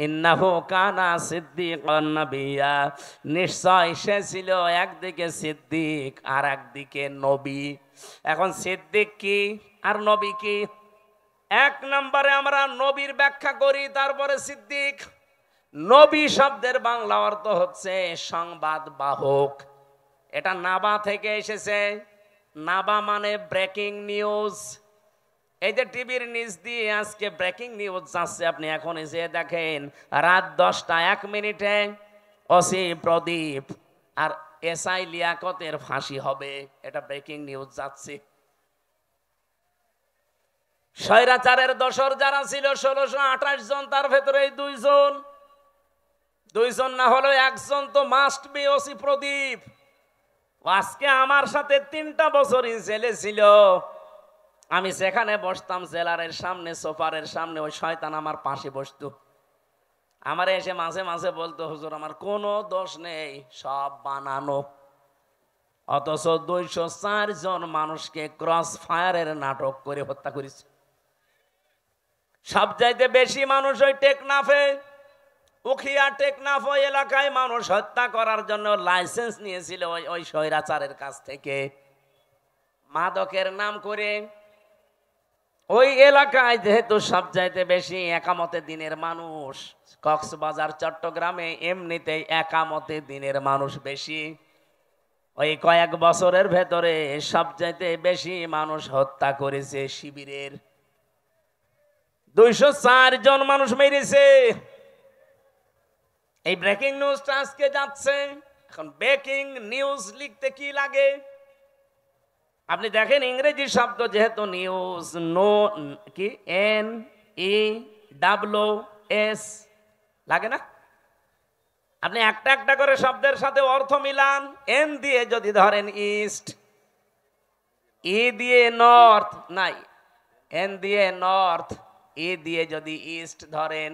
ইন্নাহু কানা সিদ্দিকান নাবিয়্যা, নিশ্চয় সে ছিল একদিকে সিদ্দিক আর একদিকে নবী। এখন সিদ্দিক কি আর নবী কি? 1 নম্বরে আমরা নবীর ব্যাখ্যা করি, তারপরে সিদ্দিক। নবী শব্দের বাংলা অর্থ হচ্ছে সংবাদ বাহক। এটা নাবা থেকে এসেছে। নাবা মানে ব্রেকিং নিউজ। এই যে টিভির নিউজ দিয়ে আজকে ব্রেকিং নিউজ যাচ্ছে, আপনি এখন এসে দেখেন রাত 10টা 1 মিনিটে ওসি প্রদীপ আর এসআই লিয়াকতের ফাঁসি হবে, এটা ব্রেকিং নিউজ যাচ্ছে। স্বৈরাচারের দোসর যারা ছিল 1628 জন, তার ভেতরে 2 জন, 2 জন না হলেও 1 জন তো মাস্ট বি ওসি প্রদীপ। আজকে আমার সাথে 3টা বছরই জেলে ছিল। আমি সেখানে বসতাম জেলারের সামনে, সোফারের সামনে, ওই শয়তান আমার পাশে বসতো। আমার এসে মাঝে মাঝে বলতো, হুজুর আমার কোনো দোষ নেই, সব বানানো। অথচ 204 জন মানুষকে ক্রস ফায়ারের নাটক করে হত্যা করেছে। সবচাইতে বেশি মানুষ ওই টেকনাফে, উখিয়া টেকনাফ ওই এলাকায় মানুষ হত্যা করার জন্য লাইসেন্স নিয়েছিল ওই স্বৈরাচারের কাছ থেকে, মাদকের নাম করে। ওই এলাকায় যেহেতু সবচাইতে বেশি একামতে দিনের মানুষ, কক্সবাজার চট্টগ্রামে এমনিতেই একামতে দিনের মানুষ বেশি। ওই কয়েক বছরের ভেতরে সবচাইতে বেশি মানুষ হত্যা করেছে শিবিরের, 204 জন মানুষ মেরেছে। এই ব্রেকিং নিউজটা আজকে যাচ্ছে। এখন ব্রেকিং নিউজ লিখতে কি লাগে? আপনি দেখেন ইংরেজি শব্দ যেহেতু নিউজ, নো কি NEWS লাগে না? আপনি একটা একটা করে শব্দের সাথে অর্থ মিলান। এন দিয়ে যদি ধরেন ইস্ট, ই দিয়ে নর্থ, নাই এন দিয়ে নর্থ, ই দিয়ে যদি ইস্ট ধরেন,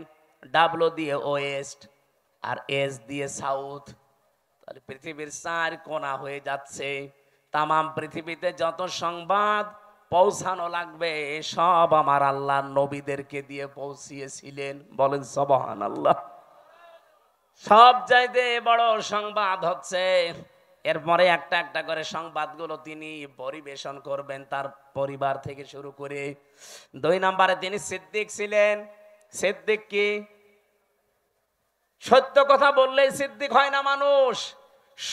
ডাব্লু দিয়ে ওয়েস্ট, আর এস দিয়ে সাউথ, তাহলে পৃথিবীর 4 কোণা হয়ে যাচ্ছে। তামাম পৃথিবীতে যত সংবাদ পৌঁছানো লাগবে সব আমার আল্লাহ নবীদেরকে দিয়ে পৌঁছিয়েছিলেন। বলেন সুবহানাল্লাহ। সব চাইতে বড় সংবাদ হচ্ছে, এরপরে একটা একটা করে সংবাদগুলো তিনি পরিবেশন করবেন তার পরিবার থেকে শুরু করে। 2 নম্বরে তিনি সিদ্দিক ছিলেন। সিদ্দিক কি? সত্য কথা বললেই সিদ্দিক হয় না মানুষ।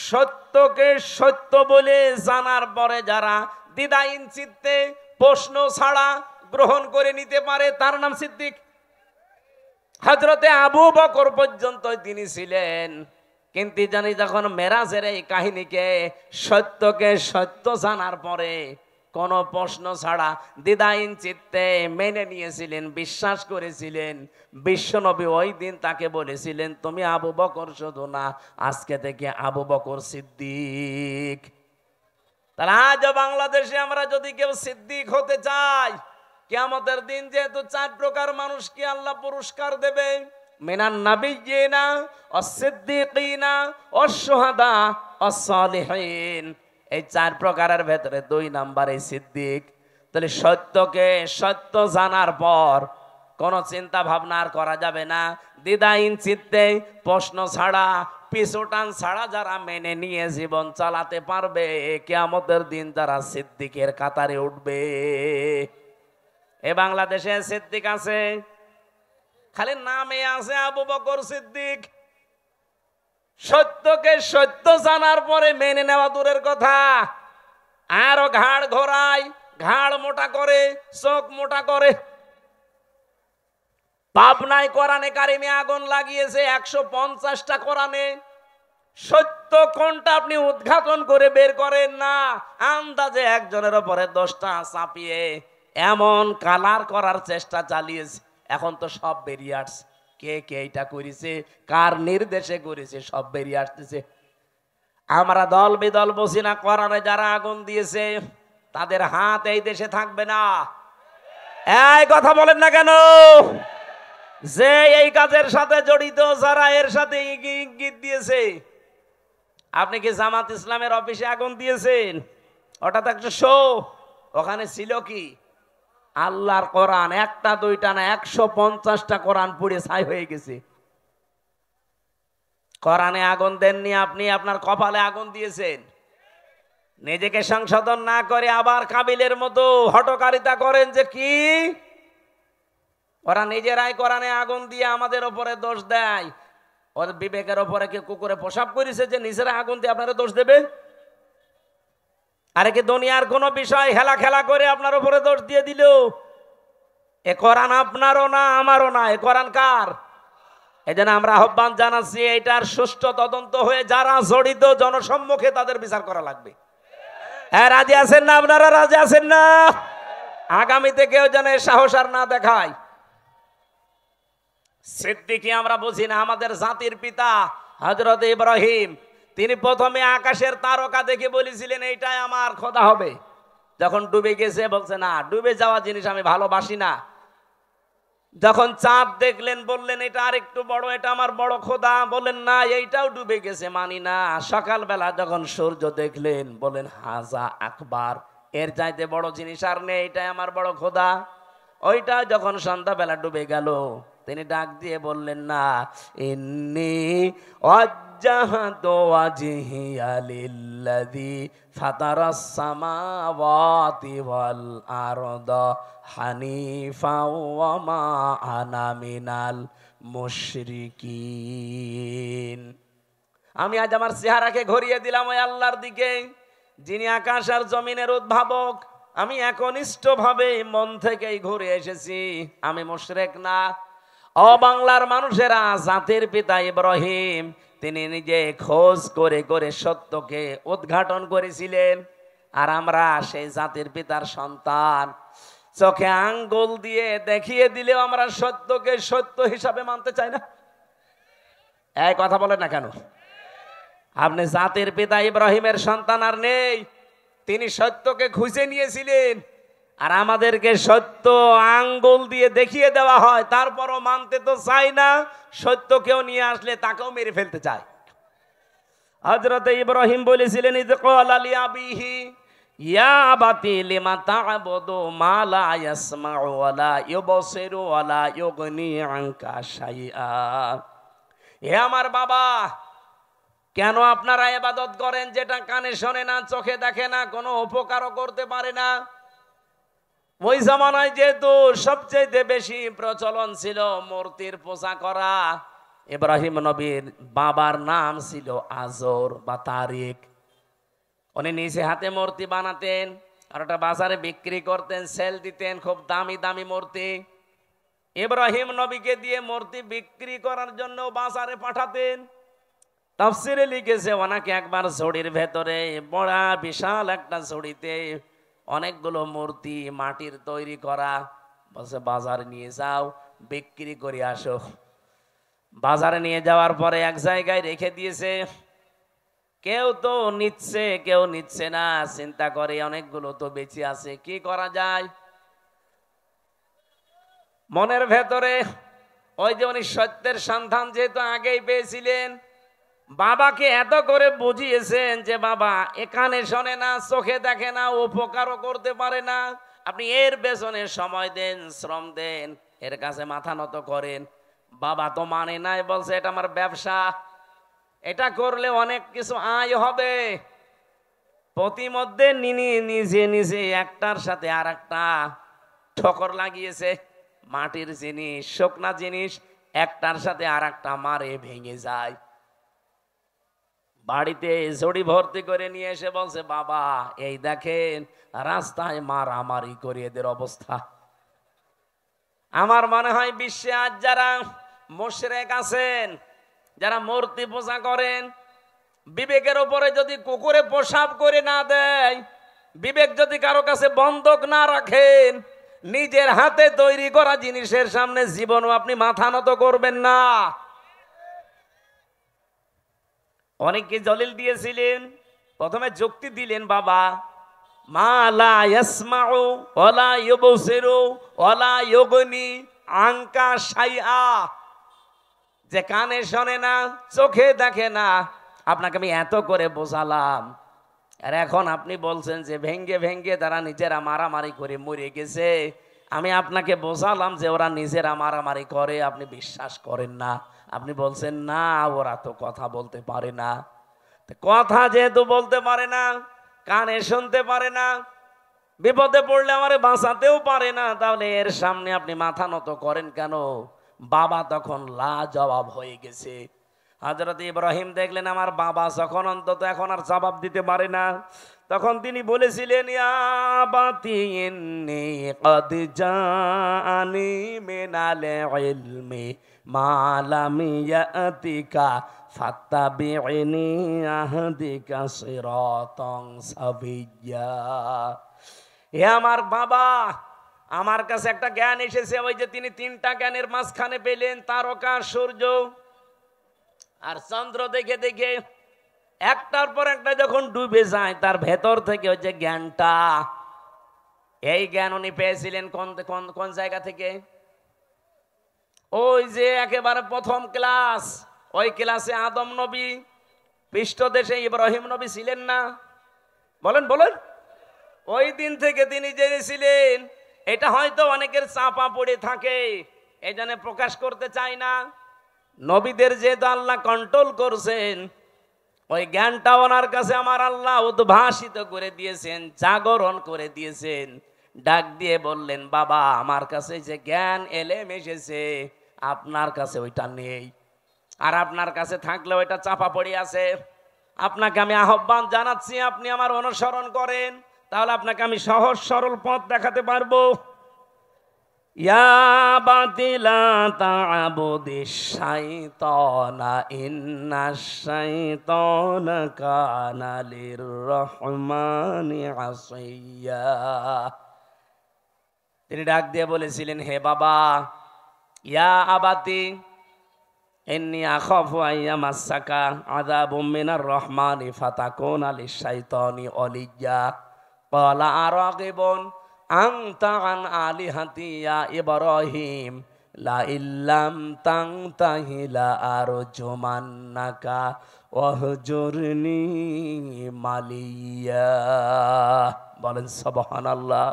সত্যকে সত্য বলে জানার পরে যারা দ্বিধাহীন চিত্তে প্রশ্ন ছাড়া গ্রহণ করে নিতে পারে তার নাম সিদ্দিক। হযরতে আবু বকর পর্যন্ত তিনি ছিলেন, কিন্তু জানি যখন মেরাজের এই কাহিনীকে সত্যকে সত্য জানার পরে কোন প্রশ্ন ছাড়া দ্বিধাহীন চিত্তে মেনে নিয়েছিলেন, বিশ্বাস করেছিলেন। বিশ্বনবী ওই দিন তাকে বলেছিলেন, তুমি আবু বকর শুধু না, আজকে থেকে আবু বকর সিদ্দিক। তাহলে আজ বাংলাদেশে আমরা যদি কেউ সিদ্দিক হতে চাই, কিয়ামতের দিন যেহেতু 4 প্রকার মানুষকে আল্লাহ পুরস্কার দেবে, মিনান নাবিয়্যিনা ওয়াস-সিদ্দীকিনা ওয়াশ-শুহাদা ওয়াস-সালিহিন, এই 4 প্রকারের ভেতরে 2 নম্বরে সিদ্দিক। তাহলে সত্যকে সত্য জানার পর কোনো চিন্তা ভাবনা আর করা যাবে না। দ্বিধাহীন চিত্তে প্রশ্ন ছাড়া পিছুটান ছাড়া যারা মেনে নিয়ে জীবন চালাতে পারবে, কিয়ামতের দিন তারা সিদ্দিকের কাতারে উঠবে। এ বাংলাদেশে সিদ্দিক আছে, খালি নামে আছে আবু বকর সিদ্দিক। সত্যকে সত্য জানার পরে মেনে নেওয়া দূরের কথা, আরো ঘাড় ঘোরায়, ঘাড় মোটা করে, চোখ মোটা করে। পাবনায় কোরআনে কারিমে আগুন লাগিয়েছে 150টা কোরআনে। সত্য কোনটা আপনি উদ্ঘাটন করে বের করেন না, আন্দাজে একজনের উপরে 10টা চাপিয়ে এমন কালার করার চেষ্টা চালিয়েছে। এখন তো সব বেরিয়ে আসছে, কে কে এটা করেছে, কার নির্দেশে করেছে, সব বেরিয়ে আসতেছে। আমরা দল বিদল বসি না, কোরআনে যারা আগুন দিয়েছে তাদের হাত এই দেশে থাকবে না। এই কথা বলেন না কেন? যে এই কাজের সাথে জড়িত, যারা এর সাথে ইঙ্গিত দিয়েছে। আপনি কি জামাত ইসলামের অফিসে আগুন দিয়েছেন? ওটা তো একটা শো। ওখানে ছিল কি? আল্লাহর কোরআন, একটা দুইটা না, 150টা কোরআন পুড়ে ছাই হয়ে গেছে। কোরআনে আগুন দেননি আপনি, আপনার কপালে আগুন দিয়েছেন। নিজেকে সংশোধন না করে আবার কাবিলের মতো হটকারিতা করেন যে কি ওরা নিজেরাই কোরআনে আগুন দিয়ে আমাদের ওপরে দোষ দেয়। ওদের বিবেকের ওপরে কি কুকুরে প্রসাব করেছে যে নিজেরা আগুন দিয়ে আপনারা দোষ দেবে? আরে কি দুনিয়ার কোন বিষয় হেলা খেলা করে আপনার উপরে দোষ দিয়ে দিল? এ কোরআন আপনারও না, আমারও না, এ কোরআন কার? এজন্য আমরা আহ্বান জানাচ্ছি, এটার সুষ্ঠু তদন্ত হয়ে যারা জড়িত জনসম্মুখে তাদের বিচার করা লাগবে। হ্যাঁ, রাজি আছেন না আপনারা? রাজি আছেন না? আগামীতে কেউ যেন সাহস আর না দেখায়। সিদ্দিকী আমরা বুঝি না, আমাদের জাতির পিতা হযরত ইব্রাহিম, তিনি প্রথমে আকাশের তারকা দেখে বলেছিলেন এইটাই আমার খোদা হবে। যখন ডুবে গেছে বলছে না, ডুবে যাওয়া জিনিস আমি ভালোবাসি না। যখন চাঁদ দেখলেন বললেন এটা আরেকটু বড়, এটা আমার বড় খোদা। বলেন না, এইটাও ডুবে গেছে, মানি না। সকালবেলা যখন সূর্য দেখলেন বলেন হাজা আকবার, এর চাইতে বড় জিনিস আর নেই, এটাই আমার বড় খোদা। ওইটা যখন সন্ধ্যাবেলা ডুবে গেল তিনি ডাক দিয়ে বললেন না, ইন্নী ওয়াজ্জাহতু ওয়াজহিয়া লিল্লাযী ফাতারাস সামাওয়াতি ওয়াল আরদা হানিফা ওয়া মা আনা মিনাল মুশরিকিন। আমি আজ আমার চেহারাকে ঘুরিয়ে দিলাম ওই আল্লাহর দিকে, যিনি আকাশ আর জমিনের উদ্ভাবক। আমি একনিষ্ঠ ভাবে মন থেকেই ঘুরে এসেছি, আমি মুশরিক না। ও বাংলার মানুষেরা, জাতির পিতা ইব্রাহিম তিনি নিজে খোঁজ করে করে সত্যকে উদ্ঘাটন করেছিলেন, আর আমরা সেই জাতির পিতার সন্তান। চোখে আঙ্গুল দিয়ে দেখিয়ে দিলেও আমরা সত্যকে সত্য হিসাবে মানতে চাই না। এই কথা বলেন না কেন? আপনি জাতির পিতা ইব্রাহিমের সন্তান আর নেই, তিনি সত্যকে খুঁজে নিয়েছিলেন, আর আমাদেরকে সত্য আঙ্গুল দিয়ে দেখিয়ে দেওয়া হয়, তারপরও মানতে তো চাই না। সত্য কেউ নিয়ে আসলে তাকেও মেরে ফেলতে চায়। হযরত ইব্রাহিম বলেছিলেন, ইয ক্বালা লিআবিহি ইয়া আবাতি লিমা তা'বুদু মা লা ইয়াসমাউ ওয়া লা ইউবসিরু ওয়া লা ইউগনি আনকা শাইআ। হে আমার বাবা, কেন আপনারা ইবাদত করেন যেটা কানে শোনে না, চোখে দেখে না, কোনো উপকারও করতে পারে না? ওই জামানায় যেহেতু সবচেয়ে বেশি প্রচলন ছিল মূর্তির পূজা করা। ইব্রাহিম নবীর বাবার নাম ছিল আজর বা তারিক। উনি নিজে হাতে মূর্তি বানাতেন আর ওটা বাজারে বিক্রি করতেন, সেল দিতেন, খুব দামি দামি মূর্তি। ইব্রাহিম নবীকে দিয়ে মূর্তি বিক্রি করার জন্য বাজারে পাঠাতেন। তাফসিরে লিখেছে, ওনাকে একবার ঝুড়ির ভেতরে, বড় বিশাল একটা ঝুড়িতে অনেকগুলো মূর্তি মাটির তৈরি করা, বলছে বাজারে নিয়ে যাও, বিক্রি করে আসো। বাজারে নিয়ে যাওয়ার পরে এক জায়গায় রেখে দিয়েছে। কেউ তো নিচ্ছে, কেউ নিচ্ছে না। চিন্তা করে অনেকগুলো তো বেঁচে আছে, কি করা যায়? মনের ভেতরে ওই যে উনি সত্যের সন্ধান যেহেতু আগেই পেয়েছিলেন, বাবাকে এত করে বুঝিয়েছেন যে বাবা এখানে শোনে না, চোখে দেখে না, উপকারও করতে পারে না, আপনি এর পেছনে সময় দেন, শ্রম দেন, এর কাছে মাথা নত করেন। বাবা তো মানে নাই, বলছে এটা আমার ব্যবসা, এটা করলে অনেক কিছু আয় হবে। প্রতিমধ্যে নিজে নিজে একটার সাথে আর একটা ঠোকর লাগিয়েছে। মাটির জিনিস, শুকনা জিনিস একটার সাথে আর একটা মারে ভেঙে যায়। বাড়িতে ঝুড়ি ভর্তি করে নিয়ে এসে বলছে, বাবা এই দেখেন রাস্তায় মারামারি করে এদের অবস্থা। আমার মনে হয় বিশ্বে আজ যারা মুশরিক আছেন, যারা মূর্তি পূজা করেন, বিবেকের উপরে যদি কুকুরে পেশাব করে না দেয়, বিবেক যদি কারো কাছে বন্ধক না রাখেন, নিজের হাতে তৈরি করা জিনিসের সামনে জীবনও আপনি মাথা নত করবেন না। অনেকে দলিল দিয়েছিলেন, প্রথমে যুক্তি দিলেন, বাবা মা লা ইয়াসমাউ ওয়া লা ইউবসিরু ওয়া লা ইউগনি আনকা শাইআ, যে কানে শোনে না, চোখে দেখে না, আপনাকে আমি এত করে বোঝালাম, আর এখন আপনি বলছেন যে ভেঙ্গে ভেঙ্গে তারা নিজেরা মারামারি করে মরে গেছে। আমি আপনাকে বোঝালাম যে ওরা নিজেরা মারামারি করে, আপনি বিশ্বাস করেন না। আপনি বলছেন না ওরা তো কথা বলতে পারে না। কথা যেহেতু বলতে পারে না, কানে শুনতে পারে না, বিপদে পড়লে আমারে বাঁচাতেও পারে না, তাহলে এর সামনে আপনি মাথা নত করেন কেন? বাবা তখন লাজবাব হয়ে গেছে। হযরত ইব্রাহিম দেখলেন আমার বাবা যখন অন্তত এখন আর জবাব দিতে পারে না, তখন তিনি বলেছিলেন, ইয়া আবাতি ইন্নী ক্বাদ জাআনি মিনাল ইলমি মা লাম ইয়াতিকা ফাত্তাবি'নি আহদিকা সিরাতান সাবিয়্যা। হে আমার বাবা, আমার কাছে একটা জ্ঞান এসেছে, ওই যে তিনি তিনটা জ্ঞানের মাঝখানে পেলেন, তারকা, সূর্য আর চন্দ্র দেখে দেখে একটার পর একটা যখন ডুবে যায়, তার ভেতর থেকে ওই যে জ্ঞানটা, এই জ্ঞান উনি পেয়েছিলেন কোন জায়গা থেকে? ওই যে একেবারে প্রথম ক্লাস, ওই ক্লাসে আদম নবী, পৃষ্ঠদেশে ইব্রাহিম নবী ছিলেন না? বলেন বলেন। ওই দিন থেকে তিনি জেনেছিলেন। এটা হয়তো অনেকের চাপা পড়ে থাকে, এই জন্য প্রকাশ করতে চায় না। নবীদের যেহেতু আল্লাহ কন্ট্রোল করছেন, ওই জ্ঞানটা ওনার কাছে আমার আল্লাহ উদ্ভাসিত করে দিয়েছেন, জাগরণ করে দিয়েছেন। ডাক দিয়ে বললেন, বাবা আমার কাছে যে জ্ঞান এলেম এসেছে, আপনার কাছে ওইটা নেই। আর আপনার কাছে থাকলেও এটা চাপা পড়ে আছে। আপনাকে আমি আহ্বান জানাচ্ছি, আপনি আমার অনুসরণ করেন, তাহলে আপনাকে আমি সহজ সরল পথ দেখাতে পারবো। ইয়া বাতিলা তা'বুদিশ শাইতানা ইন্নাশ শাইতানা কানা লির-রহমানি আসিয়া। তিনি ডাক দিয়ে বলেছিলেন, হে বাবা, ইয়া আবাতি ইন্নী আখাফু আইয়ামাসসাকা আযাবুম মিনার রহমানি ফাতাকুনা লিশ-শাইতানি ওলিয়্যা। ক্বালা আরাগিবুন আনতা আন আলিহাতি ইয়া ইব্রাহিম লা ইল্লাম তানতাহি লা আরজুমান্নাকা ওয়াহজুরনি মালিয়া। বলেন সুবহানাল্লাহ।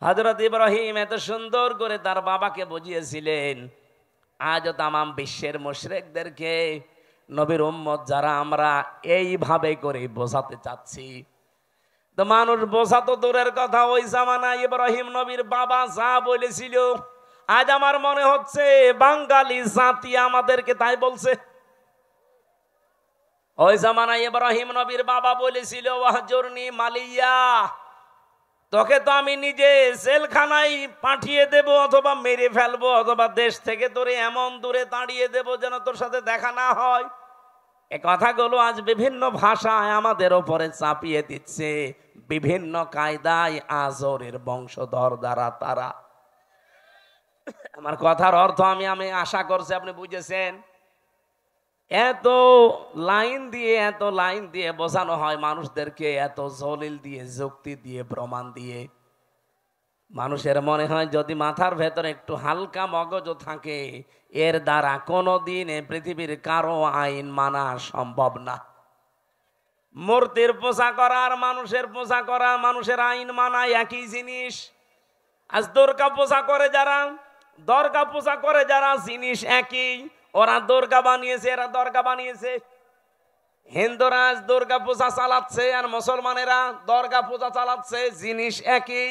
হযরত ইব্রাহিম এত সুন্দর করে তার বাবাকে বুঝিয়েছিলেন। আজও তামাম বিশ্বের মুশরিকদেরকে, নবীর উম্মত যারা আমরা এইভাবে করে বোঝাতে চাচ্ছি। তো মানুষ বোঝা তো দূরের কথা, ওই জামানায় ইব্রাহিম নবীর বাবা যা বলেছিল, আজ আমার মনে হচ্ছে বাঙালি জাতি আমাদেরকে তাই বলছে। ওই জামানায় ইব্রাহিম নবীর বাবা বলেছিল, ওয়াহজুরনি মালিয়া, তোকে তো আমি নিজে জেলখানায় পাঠিয়ে দেব, অথবা মেরে ফেলবো, অথবা দেশ থেকে তোরে এমন দূরে তাড়িয়ে দেব যেন তোর সাথে দেখা না হয়। এ কথাগুলো আজ বিভিন্ন ভাষায় আমাদের ওপরে চাপিয়ে দিচ্ছে, বিভিন্ন কায়দায় আজরের বংশধর দ্বারা তারা। আমার কথার অর্থ আমি আশা করছি আপনি বুঝেছেন। এত লাইন দিয়ে বোঝানো হয় মানুষদেরকে, এত জলিল দিয়ে, যুক্তি দিয়ে, প্রমাণ দিয়ে। মানুষের মনে হয় যদি মাথার ভেতরে একটু হালকা মগজ থাকে, এর দ্বারা কোনোদিন পৃথিবীর কারো আইন মানা সম্ভব না। মূর্তির পূজা করা আর মানুষের পূজা করা, মানুষের আইন মানা একই জিনিস। আজ দুর্গা পূজা করে যারা, দরগা পূজা করে যারা, জিনিস একই। ওরা দুর্গা বানিয়েছে, এরা দরগা বানিয়েছে। হিন্দুরা আজ দুর্গা পূজা চালাচ্ছে আর মুসলমানেরা দরগা পূজা চালাচ্ছে, জিনিস একই।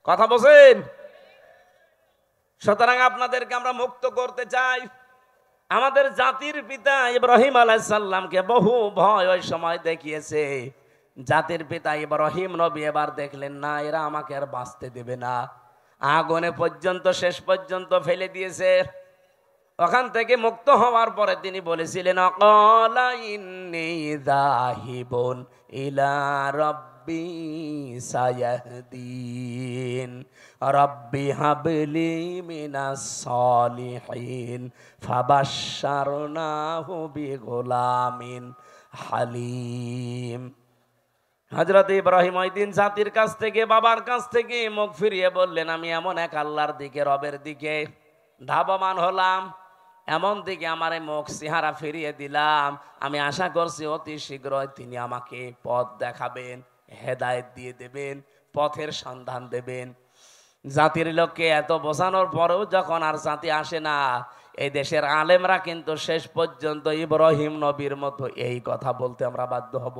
কথা বলছেন? সুতরাং আপনাদেরকে আমরা মুক্ত করতে চাই। আমাদের জাতির পিতা ইব্রাহিম আলাইহিস সালামকে বহু ভয় ওই সময় দেখিয়েছে। জাতির পিতা ইব্রাহিম নবী এবার দেখলেন না, এরা আমাকে আর বাঁচতে দেবে না, আগুনে পর্যন্ত শেষ পর্যন্ত ফেলে দিয়েছে। ওখান থেকে মুক্ত হওয়ার পরে তিনি বলেছিলেন, ক্বালা ইন্নী যাহিবুন ইলা রাব্বি সায়াহদিন রাব্বি হাবলি মিনাস সালিহিন ফাবাশশারনাহু বিগুলামিন হালিম। হযরত ইব্রাহিম ওই দিন জাতির কাছ থেকে, বাবার কাছ থেকে মুখ ফিরিয়ে বললেন, আমি এমন এক আল্লাহর দিকে, রবের দিকে ধাবমান হলাম, এমন দিকে আমার মুখ চেহারা ফিরিয়ে দিলাম। আমি আশা করছি অতি শীঘ্রই তিনি আমাকে পথ দেখাবেন, হেদায়েত দিয়ে দেবেন, পথের সন্ধান দেবেন। জাতির লোককে এত বোঝানোর পরেও যখন আর জাতি আসে না, এই দেশের আলেমরা কিন্তু শেষ পর্যন্ত ইব্রাহিম নবীর মতো এই কথা বলতে আমরা বাধ্য হব।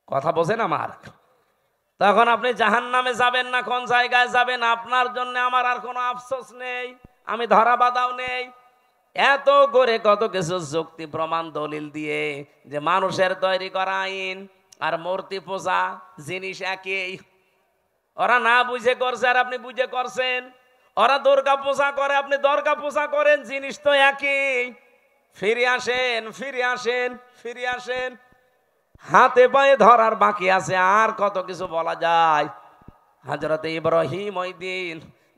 কথা বোঝেন আমার? তখন আপনি জাহান্নামে যাবেন না, কোন জায়গায় যাবেন, আপনার জন্য আমার আর কোনো আফসোস নেই, আমি ধরা বাঁধাও নেই। এত করে কত কিছু যুক্তি প্রমাণ দলিল দিয়ে যে মানুষের তৈরি করা আইন আর মূর্তি পূজা জিনিস একই। ওরা না বুঝে করছে আর আপনি বুঝে করছেন। ওরা দুর্গা পূজা করে, আপনি দুর্গা পূজা করেন, জিনিস তো একই। ফিরে আসেন, ফিরে আসেন, ফিরে আসেন। হাতে পায়ে ধরার বাকি আছে, আর কত কিছু বলা যায়। হযরত ইব্রাহিম ওই দিন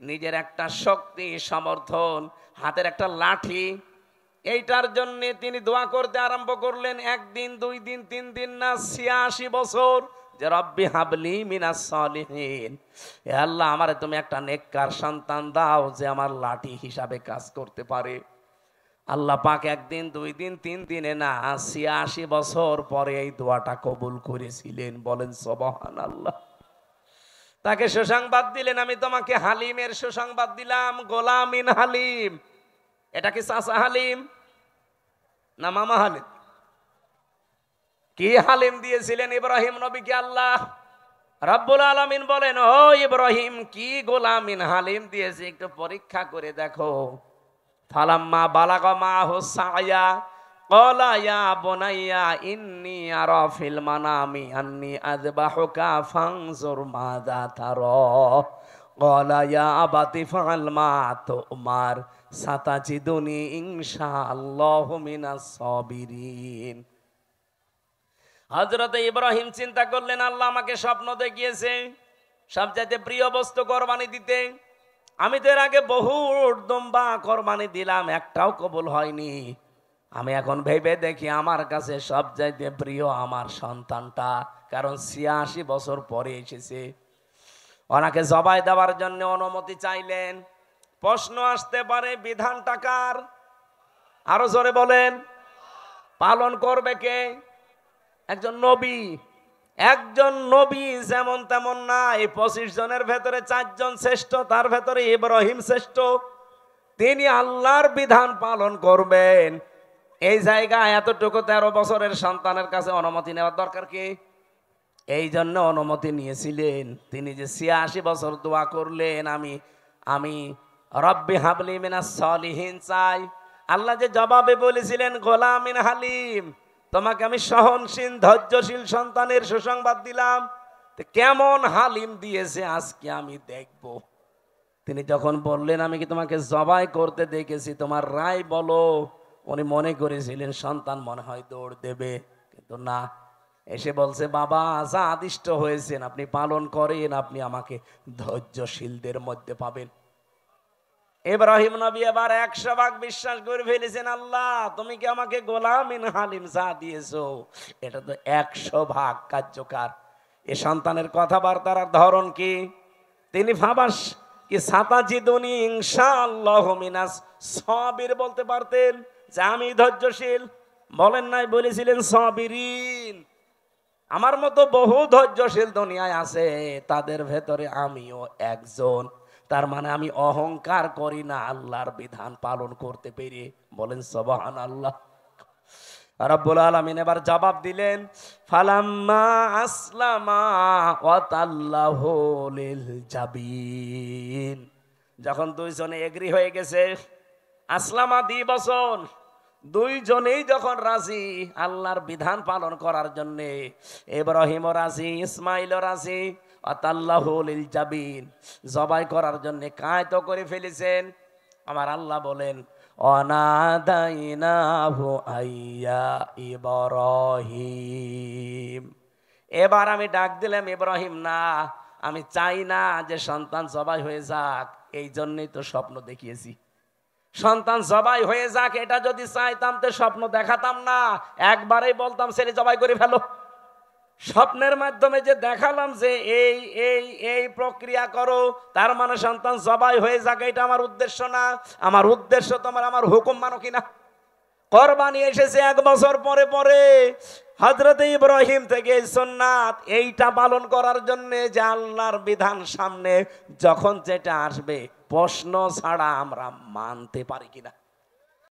নিজের একটা শক্তি, সমর্থন, হাতের একটা লাঠি, এইটার জন্য তিনি দোয়া করতে আরম্ভ করলেন। একদিন, 2 দিন, 3 দিন না, 86 বছর, যে রব্বি হাবলি মিনাস সালিহিন, হে আল্লাহ আমারে তুমি একটা নেককার সন্তান দাও যে আমার লাঠি হিসাবে কাজ করতে পারে। আল্লাহ পাক 1 দিন, 2 দিন, 3 দিনে না, 86 বছর পরে এই দোয়াটা কবুল করেছিলেন। বলেন সুবহানাল্লাহ। তাকে সুসংবাদ দিলেন, আমি তোমাকে হালিমের সুসংবাদ দিলাম, গোলামিন হালিম। এটা কি চাচা হালিম না মামা হালিম? কি হালিম দিয়েছিলেন ইব্রাহিম নবীকে আল্লাহ রাব্বুল আলামিন? বলেন, ও ইব্রাহিম, কি গোলামিন হালিম দিয়েছে, একটু পরীক্ষা করে দেখো। ফালাম্মা বালাগা মাহু সায়া ক্বালা ইয়া বুনাইয়া ইন্নী আরা ফিল মানামি আন্নী আযবাহুকা ফানজুর মাযা তারা ক্বালা ইয়া আবাতি ফাআল মা তুমার সাতাজিদুনি ইনশাআল্লাহু মিনাস সাবিরিন। হযরত ইব্রাহিম চিন্তা করলেন, আল্লাহ আমাকে স্বপ্ন দেখিয়েছে সবচাইতে প্রিয় বস্তু কোরবানি দিতে। আমি তো এর আগে বহু দুম্বা কোরবানি দিলাম, একটাও কবুল হয়নি। আমি এখন ভেবে দেখি আমার কাছে সবচাইতে প্রিয় আমার সন্তানটা, কারণ ৮৬ বছর পরে এসেছে। ওনাকে জবাই দেওয়ার জন্য অনুমতি চাইলেন। প্রশ্ন আসতে পারে, বিধানটা কার? আরো জোরে বলেন। পালন করবে কে? একজন নবী। একজন নবী যেমন তেমন না। এই ২৫ জনের ভেতরে ৪ জন শ্রেষ্ঠ, তার ভেতরে ইব্রাহিম শ্রেষ্ঠ। তিনি আল্লাহর বিধান পালন করবেন। এই জায়গায় এতটুকু ১৩ বছরের সন্তানের কাছে অনুমতি নেওয়ার দরকার কি? এই জন্য অনুমতি নিয়েছিলেন। তিনি যে ৮৬ বছর দোয়া করলেন, আমি রব্বি হাবলি মিনাস সলিহিন চাই। আল্লাহ যে জবাবে বলেছিলেন গোলামিন হালিম, তোমাকে আমি সহনশীল ধৈর্যশীল সন্তানের সুসংবাদ দিলাম। কেমন হালিম দিয়েছে আজকে আমি দেখব। তিনি যখন বললেন আমি কি তোমাকে জবাই করতে দেখেছি, তোমার রায় বলো, উনি মনে করেছিলেন সন্তান মনে হয় দৌড় দেবে, কিন্তু না। এসে বলছে, বাবা যা আদিষ্ট হয়েছেন আপনি পালন করেন, আপনি আমাকে ধৈর্যশীলদের মধ্যে পাবেন। ইব্রাহিম নবী এবার ১০০ ভাগ বিশ্বাস করে ফেলেছেন, আল্লাহ তুমি কি আমাকে গোলামিন হালিম যা দিয়েছো এটা তো ১০০ ভাগ কার্যকর। এ সন্তানের কথাবার্তার ধরন কি? তিনি ভাবাস কি সাতাজিদুনি ইনশাআল্লাহু মিনাস সাবির বলতে পারতেন যে আমি ধৈর্যশীল। বলেন নাই, বলেছিলেন সাবিরিন। আমার মতো বহু ধৈর্যশীল দুনিয়ায় আছে, তাদের ভেতরে আমিও একজন। তার মানে আমি অহংকার করি না আল্লাহর বিধান পালন করতে পেরে। বলেন সুবহানাল্লাহ। রব্বুল আলামিন এবার জবাব দিলেন, ফালাম্মা আসলামা ওয়া তাল্লাহু লিল জাবিন। যখন দুইজনে এগ্রি হয়ে গেছে, আসলামা দিবসন, দুইজনেই যখন রাজি আল্লাহর বিধান পালন করার জন্য, ইব্রাহিমও রাজি, ইসমাইলও রাজি, আতাল্লাহু লিল জাবিন, জবাই করার জন্য কায়ত করে ফেলেছেন। আমার আল্লাহ বলেন, অনাদাইনাহু আইয়া ইব্রাহিম। এবার আমি ডাক দিলাম, ইব্রাহিম না, আমি চাই না যে সন্তান জবাই হয়ে যাক, এই জন্যই তো স্বপ্ন দেখিয়েছি। সন্তান জবাই হয়ে যাক এটা যদি চাইতাম তো স্বপ্ন দেখাতাম না, একবারেই বলতাম ছেলে জবাই করে ফেলো। স্বপ্নের মাধ্যমে যে দেখালাম যে এই এই এই প্রক্রিয়া করো, তার মানে সন্তান জবাই হয়ে যাক, এটা আমার উদ্দেশ্য না। আমার উদ্দেশ্য তোমার আমার হুকুম মানো কিনা। কোরবানি এসেছে ১ বছর পরে পরে। হযরত ইব্রাহিম থেকে সুন্নাত এইটা পালন করার জন্য যে আল্লাহর বিধান সামনে যখন যেটা আসবে প্রশ্ন ছাড়া আমরা মানতে পারি কিনা।